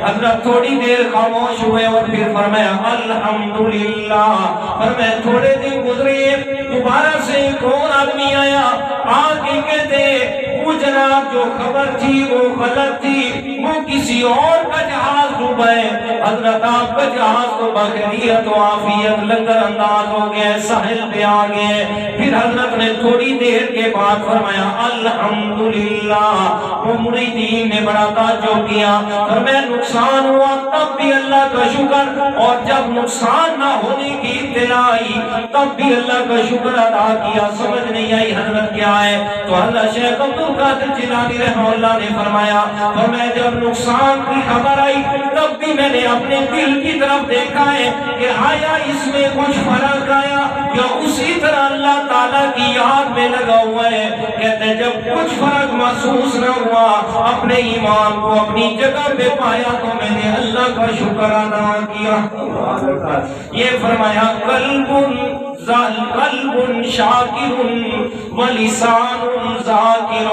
حضرت تھوڑی دیر خاموش ہوئے اور پھر فرمایا الحمدللہ۔ فرمایا تھوڑے دن گزرے، دوبارہ سے ایک اور آدمی آیا، آگے کہتے وہ جناب جو خبر تھی وہ غلط تھی، وہ کسی اور کا جہاز ڈوبا ہے، حضرت آپ کا جہاز تو بخیریت و عافیت لنگر انداز ہو گیا، ساحل پہ آ گئے۔ پھر حضرت نے تھوڑی دیر کے بعد فرمایا الحمدللہ۔ وہ مریدین نے بڑا تعجب کیا، فرمایا نقصان ہوا تب بھی اللہ کا شکر، اور جب نقصان نہ ہونے کی اطلاع آئی تب بھی اللہ کا شکر ادا کیا۔ سمجھ نہیں آئی حضرت کیا ہے؟ تو حضرت شیخ عبد القادر جیلانی رحمہ اللہ نے فرمایا جب نقصان کی خبر آئی تب بھی میں نے اپنے دل کی طرف دیکھا ہے کہ آیا اس میں کچھ فرق آیا یا اسی طرح اللہ تعالیٰ کی یاد میں لگا ہوا ہے۔ کہتے ہیں جب کچھ فرق محسوس نہ ہوا، اپنے ایمان کو اپنی جگہ پہ پایا تو میں نے اللہ کا شکر ادا کیا۔ یہ فرمایا قلب شاکر ولسان ذاکر،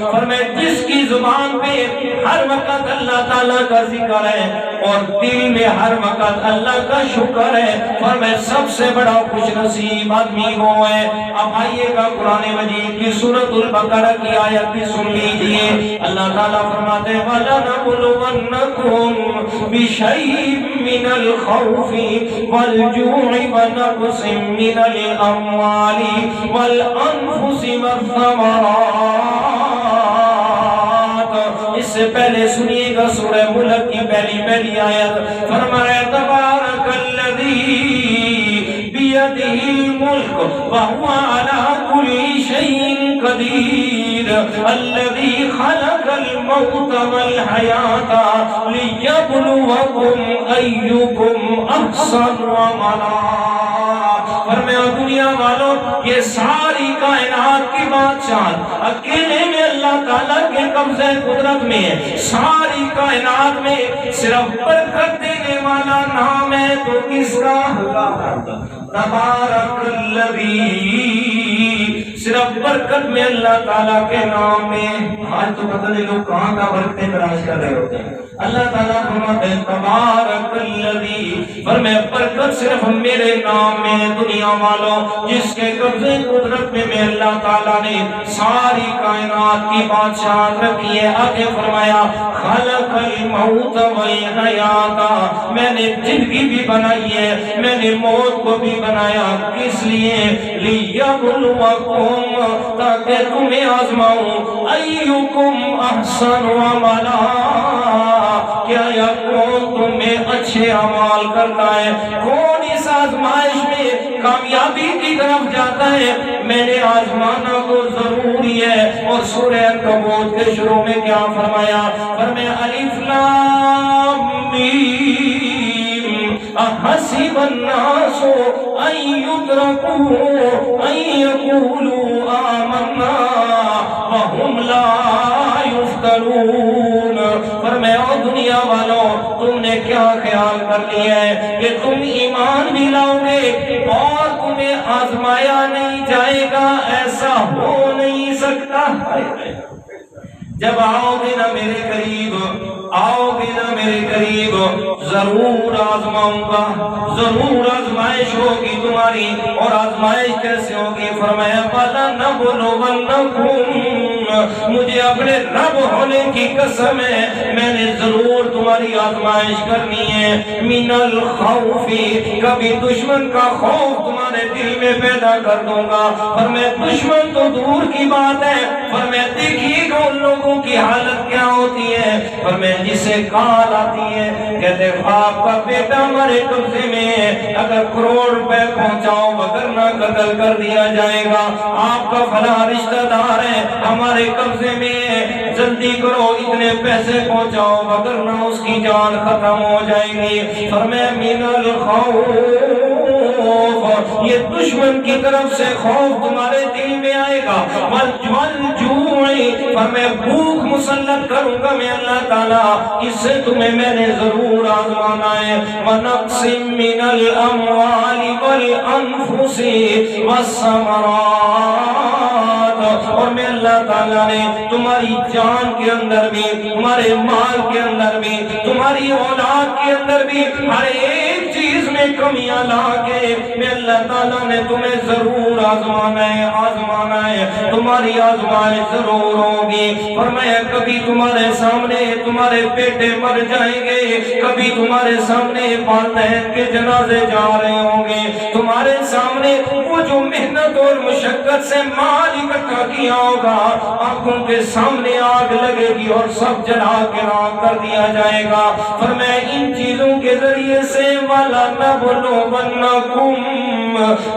فرمایا جس کی زبان پہ ہر وقت اللہ تعالیٰ کا ذکر ہے اور دل میں ہر وقت اللہ کا شکر ہے، فرمایا سب سے بڑا خوش نصیب آدمی وہ ہے۔ اب آئیے گا قرآن مجید کی سورۃ البقرہ کی آیت بھی سن لیجئے۔ اللہ تعالیٰ فرماتے ہیں وَلَنَبْلُوَنَّكُمْ بِشَيْءٍ مِّنَ الْخَوْفِ وَالْجُوعِ وَنَقْصٍ مِّنَ الْأَمْوَالِ وَالْأَنفُسِ وَالثَّمَرَاتِ۔ اس سے پہلے سنیے گا سورہ ملک کی پہلی آیت، فرمایا تبارک الذی بیدہ الملک وہو علی کل شیء قدیر الذی خلق الموت والحیاۃ لیبلوکم ایکم احسن عملا۔ فرمایا دنیا والوں، یہ ساری کائنات کی بادشاہ اکیلے میں اللہ تعالیٰ کے قبضے قدرت میں ہے۔ ساری کائنات میں صرف برکت دینے والا نام ہے تو کس کا؟ تبارک الذی، صرف برکت میں اللہ تعالیٰ کے نام میں۔ آج تو پتہ نہیں لوگ کہاں کا برکتیں تلاش کر رہے ہوتے ہیں۔ اللہ تعالیٰ فرماتے ہیں تبارک الذی، فرمایا برکت صرف میرے نام میں۔ دنیا والوں، جس کے قبضے قدرت میں اللہ تعالیٰ نے ساری کائنات کی بادشاہت رکھی ہے۔ آگے فرمایا خلق الموت والحیات، میں نے زندگی بھی بنائی ہے، میں نے موت کو بھی بنایا، کس لیے؟ لیبلوکم، تاکہ تمہیں آزماؤں، ایکم احسن عملا، کیا یا کون تمہیں اچھے اعمال کرتا ہے، کون اس آزمائش میں کامیابی کی طرف جاتا ہے۔ میں نے آزمانا تو ضروری ہے۔ اور سورہ عنکبوت کے شروع میں کیا فرمایا؟ فرمایا الف لام میم احسب الناس ان یترکوا ان یقولوا آمنا وهم لا یفتنون۔ فرمایا دنیا والوں، تم نے کیا خیال کر لیا ہے کہ تم ایمان بھی لاؤ گے اور تمہیں آزمایا نہیں جائے گا؟ ایسا ہو نہیں سکتا۔ جب آؤ گے نا میرے قریب، آؤ گے نا میرے قریب، ضرور آزماؤں گا، ضرور آزمائش ہوگی تمہاری۔ اور آزمائش کیسے ہوگی؟ فرمایا وَلَنَبْلُوَنَّكُمْ، مجھے اپنے رب ہونے کی قسم ہے، میں نے ضرور تمہاری آزمائش کرنی ہے۔ من الخوف، کبھی دشمن کا خوف تمہارے دل میں پیدا کر دوں گا۔ فرمایا دشمن تو دور کی بات ہے، فرمایا دیکھیے گا ان لوگوں کی حالت کیا ہوتی ہے۔ فرمایا جسے کال آتی ہے کہتے آپ کا بیٹا ہمارے قبضے میں ہے، اگر کروڑ روپے پہنچاؤ وگرنہ قتل کر دیا جائے گا، آپ کا فلاں رشتہ دار ہے ہمارے قبضے میں ہے، جلدی کرو اتنے پیسے پہنچاؤ وگرنہ اس کی جان ختم ہو جائے گی۔ فرمایا من الخوف، یہ دشمن کی طرف سے خوف تمہارے دل میں آئے گا، والجوع، فرمایا بھوک مسلط کروں گا میں اللہ تعالیٰ، اس سے تمہیں میں نے ضرور آزمانا ہے، ونقص من الاموال والانفس والثمرات، اور میں اللہ تعالیٰ نے تمہاری جان کے اندر بھی، تمہارے مال کے اندر بھی، تمہاری اولاد کے اندر بھی ہر ایک چیز میں کمیاں لا کے میں اللہ تعالیٰ نے تمہیں ضرور آزمانا ہے، آزمانا ہے، تمہاری آزمائش ضرور ہوگی۔ فرمایا کبھی تمہارے سامنے تمہارے بیٹے مر جائیں گے، کبھی تمہارے سامنے والدین کے جنازے جا رہے ہوں گے، تمہارے سامنے وہ جو محنت اور مشقت سے مال اکٹھا کیا ہوگا آنکھوں کے سامنے آگ لگے گی اور سب جلا کے راکھ کر دیا جائے گا۔ فرمایا ان چیزوں کے ذریعے سے والا نبلونکم،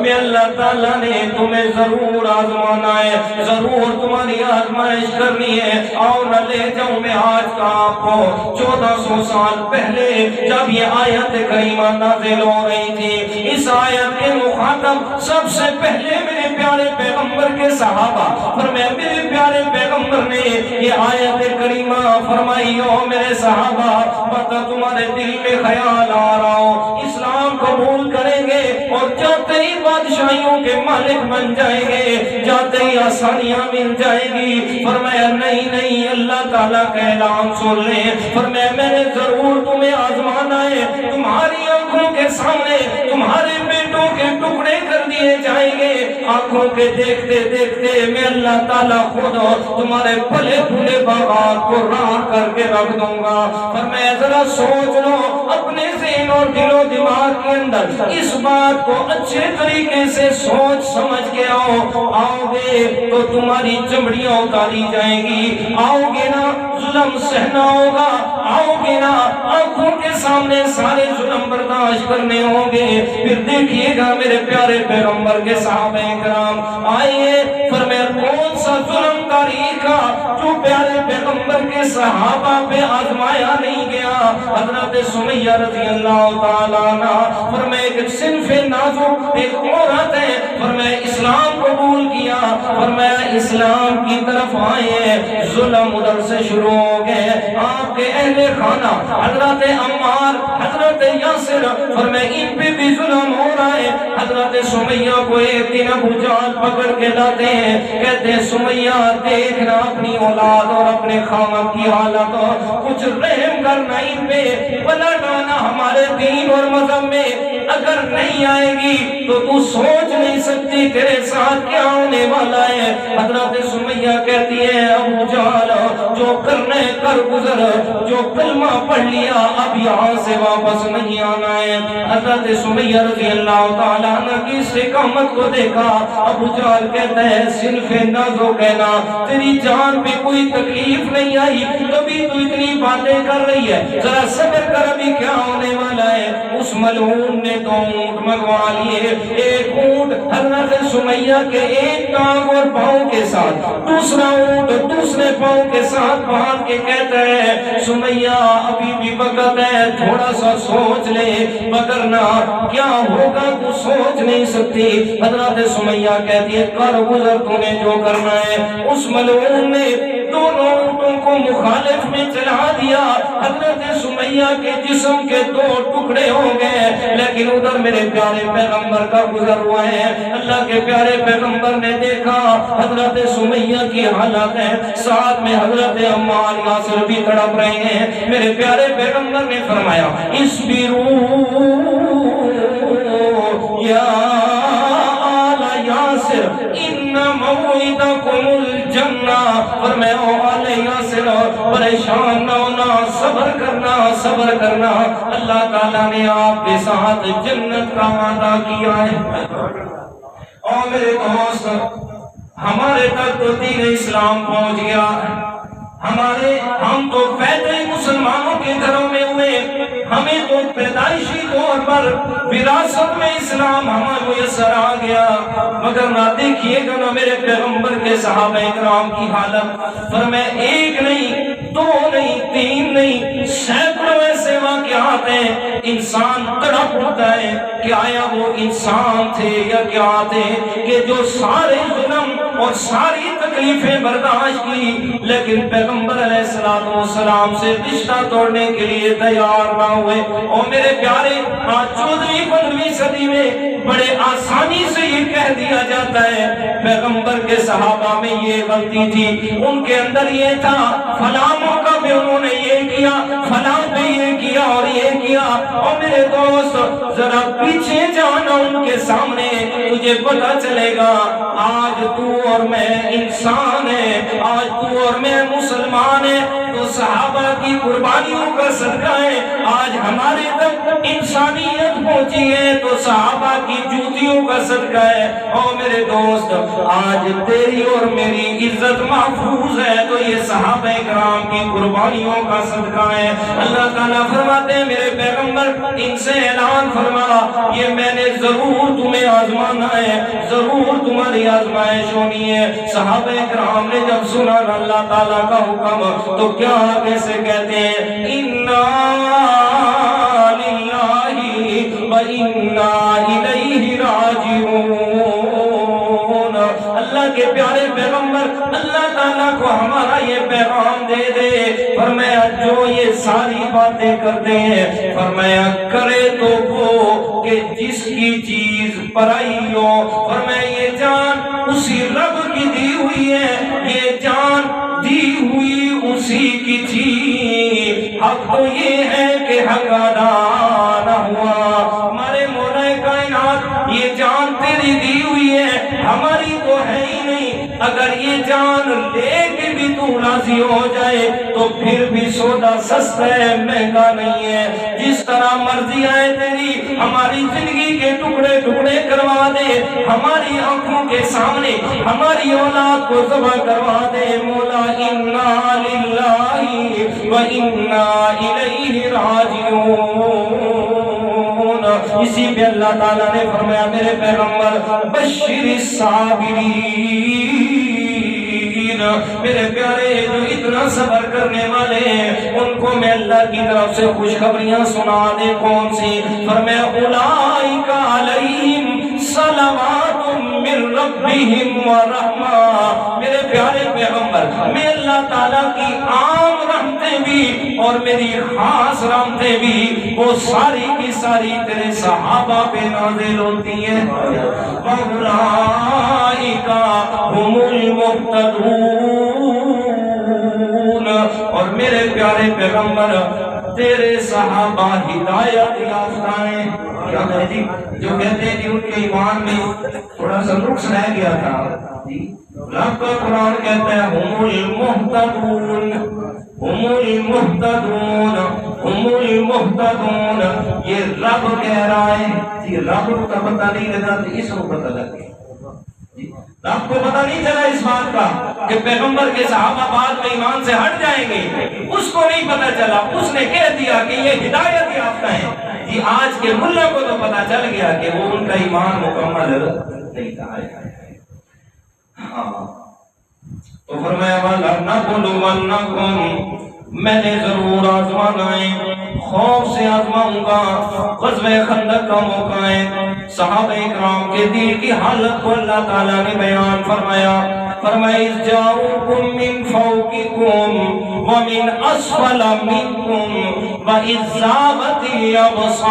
میں اللہ تعالیٰ نے تمہیں ضرور آزمانا ہے، ضرور تمہاری آزمائش کرنی ہے۔ اور نہ لے جاؤں میں آج کا آپ کو 1400 سال پہلے جب یہ آیت کریمہ نازل ہو رہی تھی، اس آیت کے مخاطب سب سے پہلے میرے پیارے پیغمبر کے صحابہ، فرمایا میرے پیارے پیغمبر نے یہ آیت کریمہ فرمائی، او میرے صحابہ پتہ تمہارے دل میں خیال آ رہا ہو اسلام قبول کریں گے اور جاتے ہی بادشاہیوں کے مالک بن جائیں گے، جاتے ہی آسانیاں مل جائیں گی۔ فرمایا نہیں نہیں، اللہ تعالیٰ کا اعلان سن لیں، فرمایا میں نے ضرور تمہیں آزمانا ہے، تمہاری آنکھوں کے سامنے تمہارے بیٹوں کے ٹکڑے کر دیے جائیں گے، آنکھوں کے دیکھتے دیکھتے میں اللہ تعالیٰ خود تمہارے پھلے پھولے باغات کو راہ کر کے رکھ دوں گا۔ فرمایا ذرا سوچ لو اپنے ذہن اور دل و دماغ کے اندر اس بات کو اچھے طریقے سے سوچ سمجھ کے آؤ گے تو تمہاری چمڑیاں اتاری جائیں گی، آؤ گے نا ظلم سہنا ہوگا، آؤ گے نا آنکھوں کے سامنے سارے ظلم برداشت کرنے ہوں گے۔ پھر دیکھیے گا میرے پیارے پیغمبر کے صحابہ کرام آئیے، فرمایا کون سا ظلم تاریخ کا جو پیارے پیغمبر کے صحابہ پہ آزمایا نہیں گیا۔ حضرت سمیہ رضی اللہ تعالیٰ عنہ فرمایا ایک صنف نازک ایک عورت ہے، فرمایا اسلام قبول کیا، فرمایا اسلام کی طرف آئے، ظلم ادھر سے شروع ہو گئے، آپ کے اہل خانہ حضرت عمار حضرت یاسر فرمایا ان پہ بھی ظلم ہو رہا ہے۔ حضرت سمیہ کو ایک دن ابو جہل پکڑ کے لاتے ہیں، کہتے ہیں سمیہ دیکھنا اپنی اولاد اور اپنے خامد کی حالت، کچھ رحم کرنا ان پہ، پلٹ آنا ہمارے دین اور مذہب میں اگر نہیں آئے گی تو تو سوچ نہیں سکتی تیرے ساتھ کیا ہونے والا ہے۔ حضرت سمیہ کہتی ہے ابو جہل جو کرنے کر گزر، جو کلمہ پڑھ لیا اب یہاں سے واپس نہیں آنا ہے۔ حضرت سمیہ رضی اللہ تعالیٰ عنہ کی استقامت کو دیکھا، ابو جہل کہتا ہے صنف نازو کہنا تیری جان پہ کوئی تکلیف نہیں آئی تبھی تو اتنی باتیں کر رہی ہے، ذرا صبر کر ابھی کیا ہونے والا ہے۔ اس ملعون نے 2 اونٹ منگوا لیے، ایک اونٹ حضرت سمیہ کے ایک ٹانگ اور پاؤں کے ساتھ، دوسرا اونٹ دوسرے پاؤں کے ساتھ باندھ کے کہتا ہے سمیہ ابھی بھی وقت ہے، تھوڑا سا سوچ لے وگرنہ کیا ہوگا تو سوچ نہیں سکتی۔ حضرت سمیہ کہتی ہے کر گزر تو نے جو کرنا ہے۔ اس ملعون نے دونوں اونٹوں کو مخالف میں چلا دیا، حضرت سمیہ کے جسم کے 2 ٹکڑے ہو گئے، لیکن ادھر میرے پیارے پیغمبر کا گزر ہوا ہے۔ اللہ کے پیارے پیغمبر نے دیکھا حضرت سمیہ کی حالت ہے، ساتھ میں حضرت عمار یاسر بھی تڑپ رہے ہیں۔ میرے پیارے پیغمبر نے فرمایا اصبروا یا آل یاسر ان موعدکم الجنہ، فرمایا او آل یاسر پریشان نہ ہونا، صبر کرنا صبر کرنا، اللہ تعالیٰ نے آپ کے ساتھ جنت کا وعدہ کیا ہے۔ اور میرے دوست ہمارے تک تو دین اسلام پہنچ گیا، ہم تو پیدل مسلمان پر وراثت میں اسلام ہمیں میسر آ گیا، مگر نہ دیکھیے گا نا میرے پیغمبر کے صحابہ اکرام کی حالت۔ فرمایا ایک نہیں، دو نہیں، تین نہیں، سینکڑوں ایسے واقعات ہیں انسان تڑپ اٹھتا ہے کہ آیا وہ انسان تھے یا کیا تھے کہ جو سارے ظلم اور ساری تکلیفیں برداشت کی، لیکن پیغمبر علیہ السلام سے رشتہ توڑنے کے لیے تیار نہ ہوئے۔ اور میرے پیارے، آج 14ویں 15ویں صدی میں بڑے آسانی سے یہ کہہ دیا جاتا ہے پیغمبر کے صحابہ میں یہ غلطی تھی، ان کے اندر یہ تھا، فلاں موقع پہ انہوں نے یہ کیا، فلاں پہ یہ کیا اور یہ کیا۔ اور میرے دوست ذرا پیچھے جانا ان کے سامنے، تجھے پتا چلے گا آج تو اور میں انسان ہے، آج تو اور میں مسلمان ہے، تو صحابہ کی قربانیوں کا صدقہ ہے آج ہمارے تک انسانیت پہنچی ہے، تو صحابہ کی جوتیوں کا صدقہ ہے۔ اور میرے دوست آج تیری اور میری عزت محفوظ ہے تو یہ صحابہ کرام کی قربانیوں کا صدقہ ہے۔ اللہ تعالیٰ فرماتے ہیں میرے پیغمبر ان سے اعلان فرما، یہ میں نے ضرور تمہیں آزمانا ہے، ضرور تمہاری آزمائش ہونی ہے۔ صحابہ کرام نے جب سنا اللہ تعالیٰ کا حکم تو کیا آگے سے کہتے ہیں، اِنَّا لِلَّهِ وَإِنَّا إِلَيْهِ رَاجِعُونَ۔ اللہ کے پیارے پیغمبر اللہ تعالیٰ کو ہمارا یہ پیغام دے دے، فرمایا جو یہ ساری باتیں کرتے ہیں، فرمایا کرے تو وہ کہ جس کی چیز پرائی ہو، فرمایا یہ جان اسی رب کی دی ہوئی ہے، یہ جان دی ہوئی اسی کی تھی، حق تو یہ ہے کہ حق ادا نہ ہوا۔ ہمارے مولا کائنات یہ جان تیری دی ہوئی ہے، ہماری تو ہے ہی نہیں، اگر یہ جان لے کے بھی تو راضی ہو جائے تو پھر بھی سودا سستا ہے، مہنگا نہیں ہے۔ جس طرح مرضی آئے تیری، ہماری زندگی کے ٹکڑے ٹکڑے کروا دے، ہماری آنکھوں کے سامنے ہماری اولاد کو ذبح کروا دے، مولا اِنَّا لِلَّهِ وَإِنَّا إِلَيْهِ رَاجِعُونَ۔ اسی پہ اللہ تعالیٰ نے فرمایا میرے پیغمبر بشر الصابرین، میرے پیارے جو اتنا صبر کرنے والے ہیں ان کو میں اللہ کی طرف سے خوشخبریاں سنا دے۔ کون سی؟ فرمایا اولئک علیہم صلوات من ربہم ورحمہ۔ میرے پیارے پیغمبر میں اللہ تعالیٰ کی عام رحمتیں بھی اور میری خاص رحمتیں بھی وہ ساری کی ساری تیرے صحابہ پہ نازل ہوتی ہیں۔ اولئک هم المهتدون۔ اور میرے پیارے پیغمبر تیرے صحابہ ہدایت یافتہ ہیں۔ کیا ہے جی جو کہتے ہیں کہ ان کے ایمان میں تھوڑا سا نقص رہ گیا تھا، رب کا قرآن کہتا ہے هم المهتدون، هم المهتدون، هم المهتدون۔ یہ رب کہہ رہا ہے جی، رب کا پتہ نہیں لگا تو اس کو پتہ لگ گیا۔ رب کو پتہ نہیں چلا اس بات کا کہ پیغمبر کے صحابہ بعد میں ایمان سے ہٹ جائیں گے، اس کو نہیں پتہ چلا، اس نے کہہ دیا کہ یہ ہدایت یافتہ ہیں جی۔ آج کے ملا کو تو پتہ چل گیا کہ وہ ان کا ایمان مکمل نہیں تھا۔ تو فرمایا وَلَنَبْلُوَنَّكُمْ، میں نے ضرور آزمانا ہے، خوف سے آزماؤں گا۔ غزوہ خندق کا موقع ہے، صحابہ اکرام کے دل کی حالت کو اللہ تعالیٰ نے بیان فرمایا۔ فرمایا اِذْ جَاءُوكُم مِّن فَوْقِكُمْ وَمِنْ أَسْفَلَ مِنكُمْ وَإِذْ زَاغَتِ الْأَبْصَارُ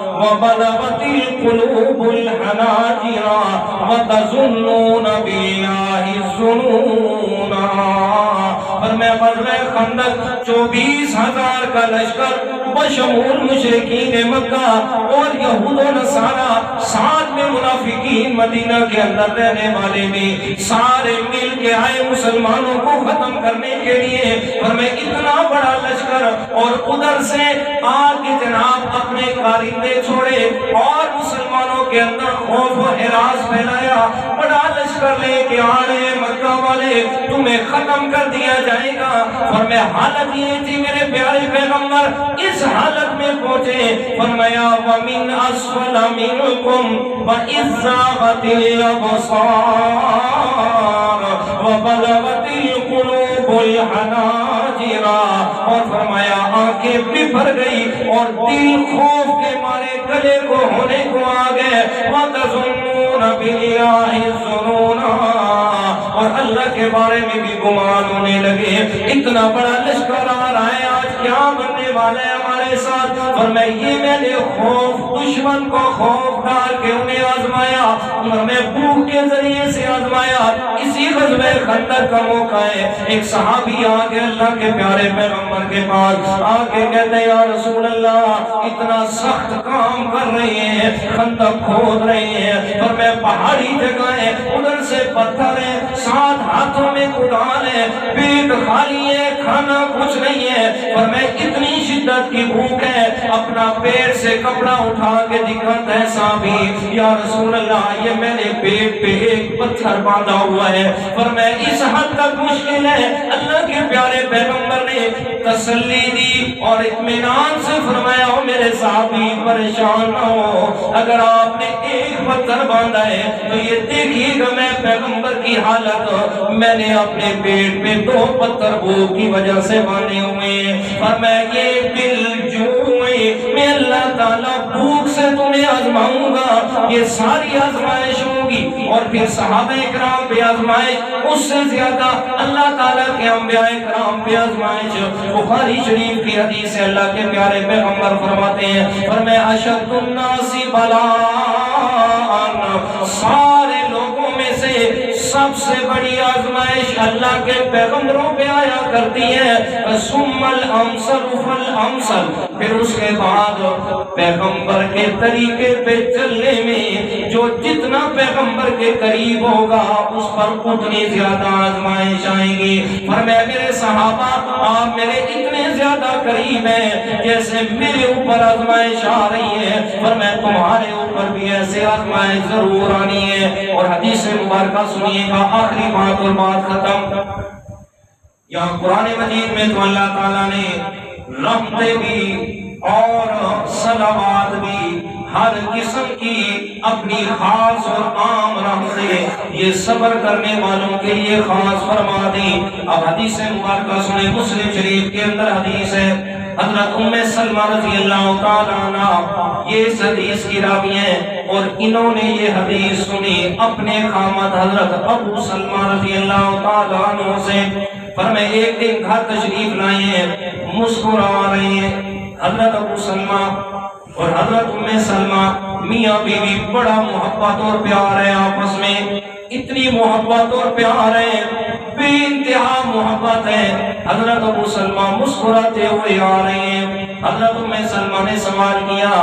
وَبَلَغَتِ الْقُلُوبُ الْحَنَاجِرَ وَتَظُنُّونَ بِاللَّهِ الظُّنُونَ۔ فرمایا غزوہ خندق 24,000 کا لشکر بشمول مشرکین مکہ اور یہود و نصارہ، ساتھ میں منافقین مدینہ کے اندر رہنے والے بھی سارے مل کے آئے مسلمانوں کو ختم کرنے کے لیے۔ فرمایا اتنا بڑا لشکر، اور ادھر سے آگے جناب اپنے کارندے چھوڑے اور مسلمانوں کے اندر خوف و ہراس پھیلایا۔ بڑا لشکر لے کے آ رہے مکہ والے، تمہیں ختم کر دیا جائے گا۔ فرمایا فرمایا حالت یہ تھی میرے پیارے پیغمبر اس حالت میں پہنچے، فرمایا وَمِنْ أَسْفَلَ مِنْكُمْ وَإِذْ زَاغَتِ الْأَبْصَارُ وَبَلَغَتِ الْقُلُوبُ الْحَنَاجِرَ، اور فرمایا آنکھیں بپھر گئی اور دل خوف کے مارے گلے کو ہونے کو آ گئے، وَتَظُنُّونَ بِاللَّهِ الظُّنُونَا، اور اللہ کے بارے میں بھی گمان ہونے لگے اتنا بڑا لشکر آ رہا ہے، آج کیا بننے والا ہے ہمارے ساتھ۔ فرمایا یہ میں نے خوف دشمن کو خوف ڈال کے انہیں آزمایا، انہوں نے بھوک کے ذریعے سے آزمایا۔ اسی غزوہ خندق کا موقع ہے، ایک صحابی آگے اللہ کے پیارے پیغمبر کے پاس آگے کہتے ہیں یا رسول اللہ اتنا سخت کام کر رہے ہیں، خندق کھود رہے ہیں، اور میں پہاڑی جگہیں ادھر سے پتھر ہے، ساتھ ہاتھوں میں کدال ہے، پیٹ خالی ہے، کھانا کچھ نہیں ہے، اور میں اتنی شدت کی بھوک ہے، اپنا پیٹ سے کپڑا اٹھا کے دکھاتا ہے صحابی یا رسول اللہ یہ میں نے پیٹ پہ ایک پتھر باندھا ہوا ہے، اور میں اس حد تک مشکل ہے۔ اللہ کے پیارے پیغمبر نے تسلی دی اور اطمینان سے فرمایا ہو میرے صحابی پریشان نہ ہو، اگر آپ نے ایک پتھر باندھا ہے تو یہ دیکھیے گا میں پیغمبر کی حالت میں نے اپنے پیٹ پہ 2 پتھر بھوک کی وجہ سے باندھے ہوئے ہیں، اور میں یہ بالجوع میں اللہ تعالیٰ بھوک سے تمہیں آزماؤں گا، یہ ساری آزمائش ہوگی، اور پھر صحابہ کرام پہ آزمائش اس سے زیادہ اللہ تعالیٰ کے انبیاء کرام پہ آزمائش۔ بخاری شریف کی حدیث ہے، اللہ کے پیارے پیغمبر فرماتے ہیں فرمایا اشد الناس بلاء، سارے لوگوں میں سے سب سے بڑی آزمائش اللہ کے پیغمبروں پہ آیا کرتی ہے، ثم الامثل فالامثل، پھر اس کے بعد پیغمبر کے طریقے پہ چلنے میں جو جتنا پیغمبر کے قریب ہوگا اس پر اتنی زیادہ آزمائش آئیں گی۔ فرمایا میرے صحابہ آپ میرے اتنے زیادہ قریب ہیں جیسے میرے اوپر آزمائش آ رہی ہے، فرمایا تمہارے اوپر بھی ایسے آزمائش ضرور آنی ہے۔ اور حدیث مبارکہ سنیے گا، آخری بات اور بات ختم، یہاں قرآن مجید میں تو اللہ تعالیٰ نے رحمتیں بھی اور صلوات بھی ہر قسم کی اپنی خاص اور عام رحمتیں یہ صبر کرنے والوں کے لیے خاص فرما دی۔ اب حدیث مبارکہ سنیں، مسلم شریف کے اندر حدیث ہے، حضرت ام سلمہ رضی اللہ تعالیٰ عنہ یہ اس حدیث کی راوی ہیں، اور انہوں نے یہ حدیث سنی اپنے خامد حضرت ابو سلمہ رضی اللہ تعالیٰ عنہ سے۔ فرمائے ایک دن گھر تشریف لائے ہیں، مسکرا رہے ہیں، حضرت ابو سلمہ اور حضرت ام سلمہ میاں بیوی بڑا محبت اور پیار ہے آپس میں، اتنی محبت اور پیار ہے، بے انتہا محبت ہے۔ حضرت ابو سلمہ مسکراتے ہوئے آ رہے ہیں، حضرت ام سلمہ نے سوال کیا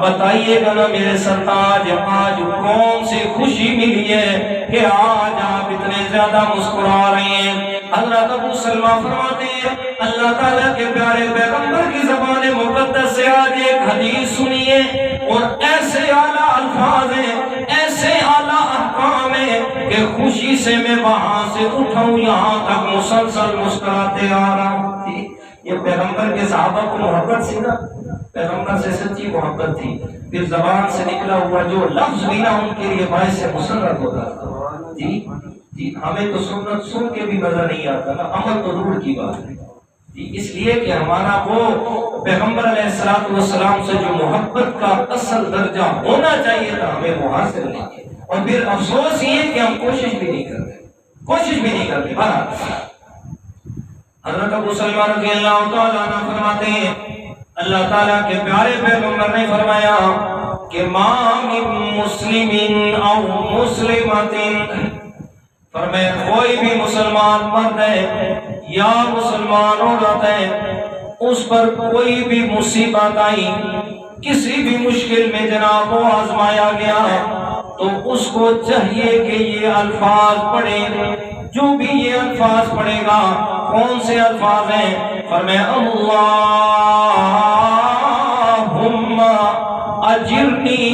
بتائیے گا نا میرے سرتاج آج کون سی خوشی ملی ہے کہ آج آپ اتنے زیادہ مسکرا رہے ہیں؟ حضرت ابو سلمہ فرماتے ہیں اللہ تعالیٰ کے پیارے پیغمبر کی زبان مقدس سے آج ایک حدیث سنیے، اور ایسے اعلیٰ الفاظ ہیں، ایسے اعلیٰ احکام ہیں کہ خوشی سے میں وہاں سے اٹھاؤں یہاں تک مسلسل مسکراتے آ رہا ہوں۔ یہ پیغمبر کے صحابہ کو محبت سی نا، پیغمبر سے سچی محبت تھی، پھر زبان سے نکلا ہوا جو لفظ بھی نہ ان کے لیے باعث مسرت ہوتا تھا۔ جی ہمیں تو سنت سن کے بھی مزہ نہیں آتا نا، عمل تو دور کی بات ہے جی، اس لیے کہ ہمارا وہ پیغمبر علیہ السلام سے جو محبت کا اصل درجہ ہونا چاہیے تھا ہمیں وہ حاصل نہیں ہے، اور پھر افسوس یہ کہ ہم کوشش بھی نہیں کرتے۔ حضرت ابو سلمہ رضی اللہ تعالیٰ عنہ فرماتے ہیں اللہ تعالیٰ کے پیارے پیغمبر نے فرمایا کہ ما من مسلم او مسلمۃ، فرمایا کوئی بھی مسلمان مرد ہے یا مسلمان عورت ہے اس پر کوئی بھی مصیبت آئی، کسی بھی مشکل میں جناب وہ آزمایا گیا تو اس کو چاہیے کہ یہ الفاظ پڑھے، جو بھی یہ الفاظ پڑھے گا کون سے الفاظ ہیں؟ فرمایا اللہم اجرنی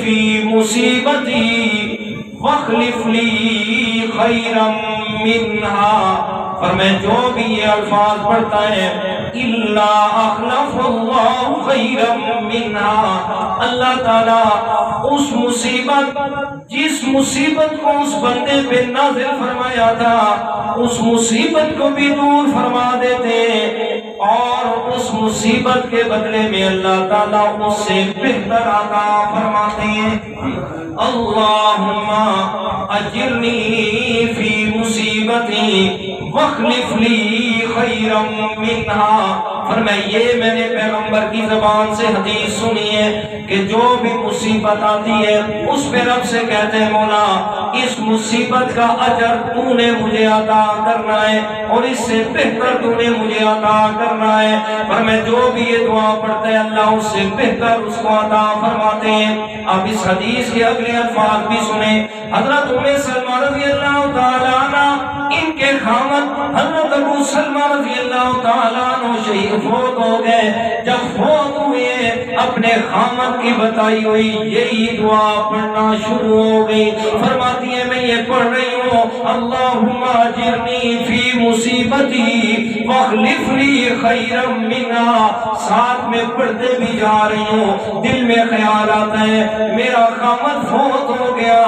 فی مصیبتی واخلف لی خیرا منہا فرمائے جو بھی یہ الفاظ پڑھتا ہے الا اخلف اللہ خیرا منہا، اللہ تعالیٰ اس مصیبت، جس مصیبت کو اس بندے پہ نازل فرمایا تھا اس مصیبت کو بھی دور فرما دیتے، اور اس مصیبت کے بدلے میں اللہ تعالیٰ اس سے بہتر عطا فرماتے ہیں۔ اللہم اجرنی فی مصیبتی واخلف لی خیرا منہا۔ فرمائے یہ میں نے پیغمبر کی زبان سے حدیث سنی ہے کہ جو بھی مصیبت آتی ہے اس پہ رب سے کہتے ہیں مولا اس مصیبت کا اجر تو نے مجھے عطا کرنا ہے اور اس سے بہتر تو نے مجھے عطا کرنا ہے۔ فرمائے جو بھی یہ دعا پڑھتا ہے اللہ اس سے بہتر اس کو عطا فرماتے ہیں۔ اب اس حدیث کے اگلے الفاظ بھی سنیں۔ حضرت ام سلمہ رضی اللہ تعالیٰ عنہ، ان کے خامد حضرت ابو سلمہ رضی اللہ تعالیٰ عنہ شہید فوت ہو گئے۔ جب فوت ہوئے اپنے خامد کی بتائی ہوئی یہی دعا پڑھنا شروع ہو گئی۔ فرماتی ہے میں یہ پڑھ رہی ہوں اللہم اجرنی فی مصیبتی واخلف لی خیرا منہا، ساتھ میں پڑھتے بھی جا رہی ہوں، دل میں خیال آتا ہے میرا خامد فوت ہو گیا،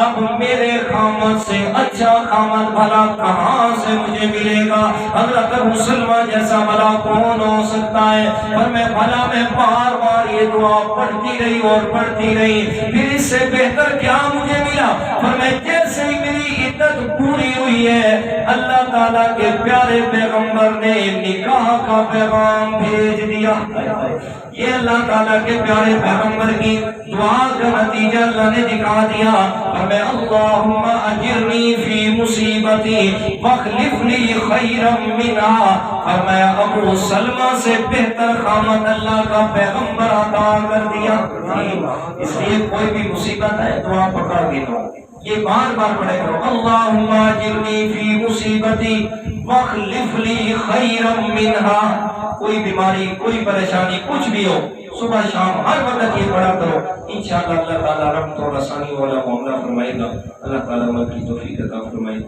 اب میرے خامد سے اچھا خامد بھلا کہاں سے مجھے ملے گا؟ حضرت ابو سلمہ جیسا بھلا کون ہو سکتا ہے؟ اور میں بھلا میں بار بار یہ دعا پڑھتی رہی اور پڑھتی رہی، پھر اس سے بہتر کیا مجھے ملا؟ اور میں جیسے ہی میری عدت پوری ہوئی ہے اللہ تعالیٰ کے پیارے پیغمبر نے نکاح کا پیغام بھیج دیا۔ یہ اللہ تعالیٰ کے پیارے پیغمبر کی دعا کا نتیجہ اللہ نے دکھا دیا۔ اور میں اللہم اجرنی فی مصیبتی واخلف لی خیرا منہا، فرمایا ابو سلمہ سے بہتر خامد اللہ کا پیغمبر عطا کر دیا۔ اس لیے کوئی بھی مصیبت ہے دعا پکڑ کے لو، یہ بار بار پڑھے کرو اللہم اجرنی فی مصیبتی واخلف لی خیرا منہا۔ کوئی بیماری کوئی پریشانی کچھ بھی ہو صبح شام ہر وقت یہ پڑھا کرو، انشاءاللہ اللہ تعالیٰ رحمت و رسانی والا معاملہ فرمائے گا۔ اللہ تعالیٰ عمل کی توفیق عطا فرمائے۔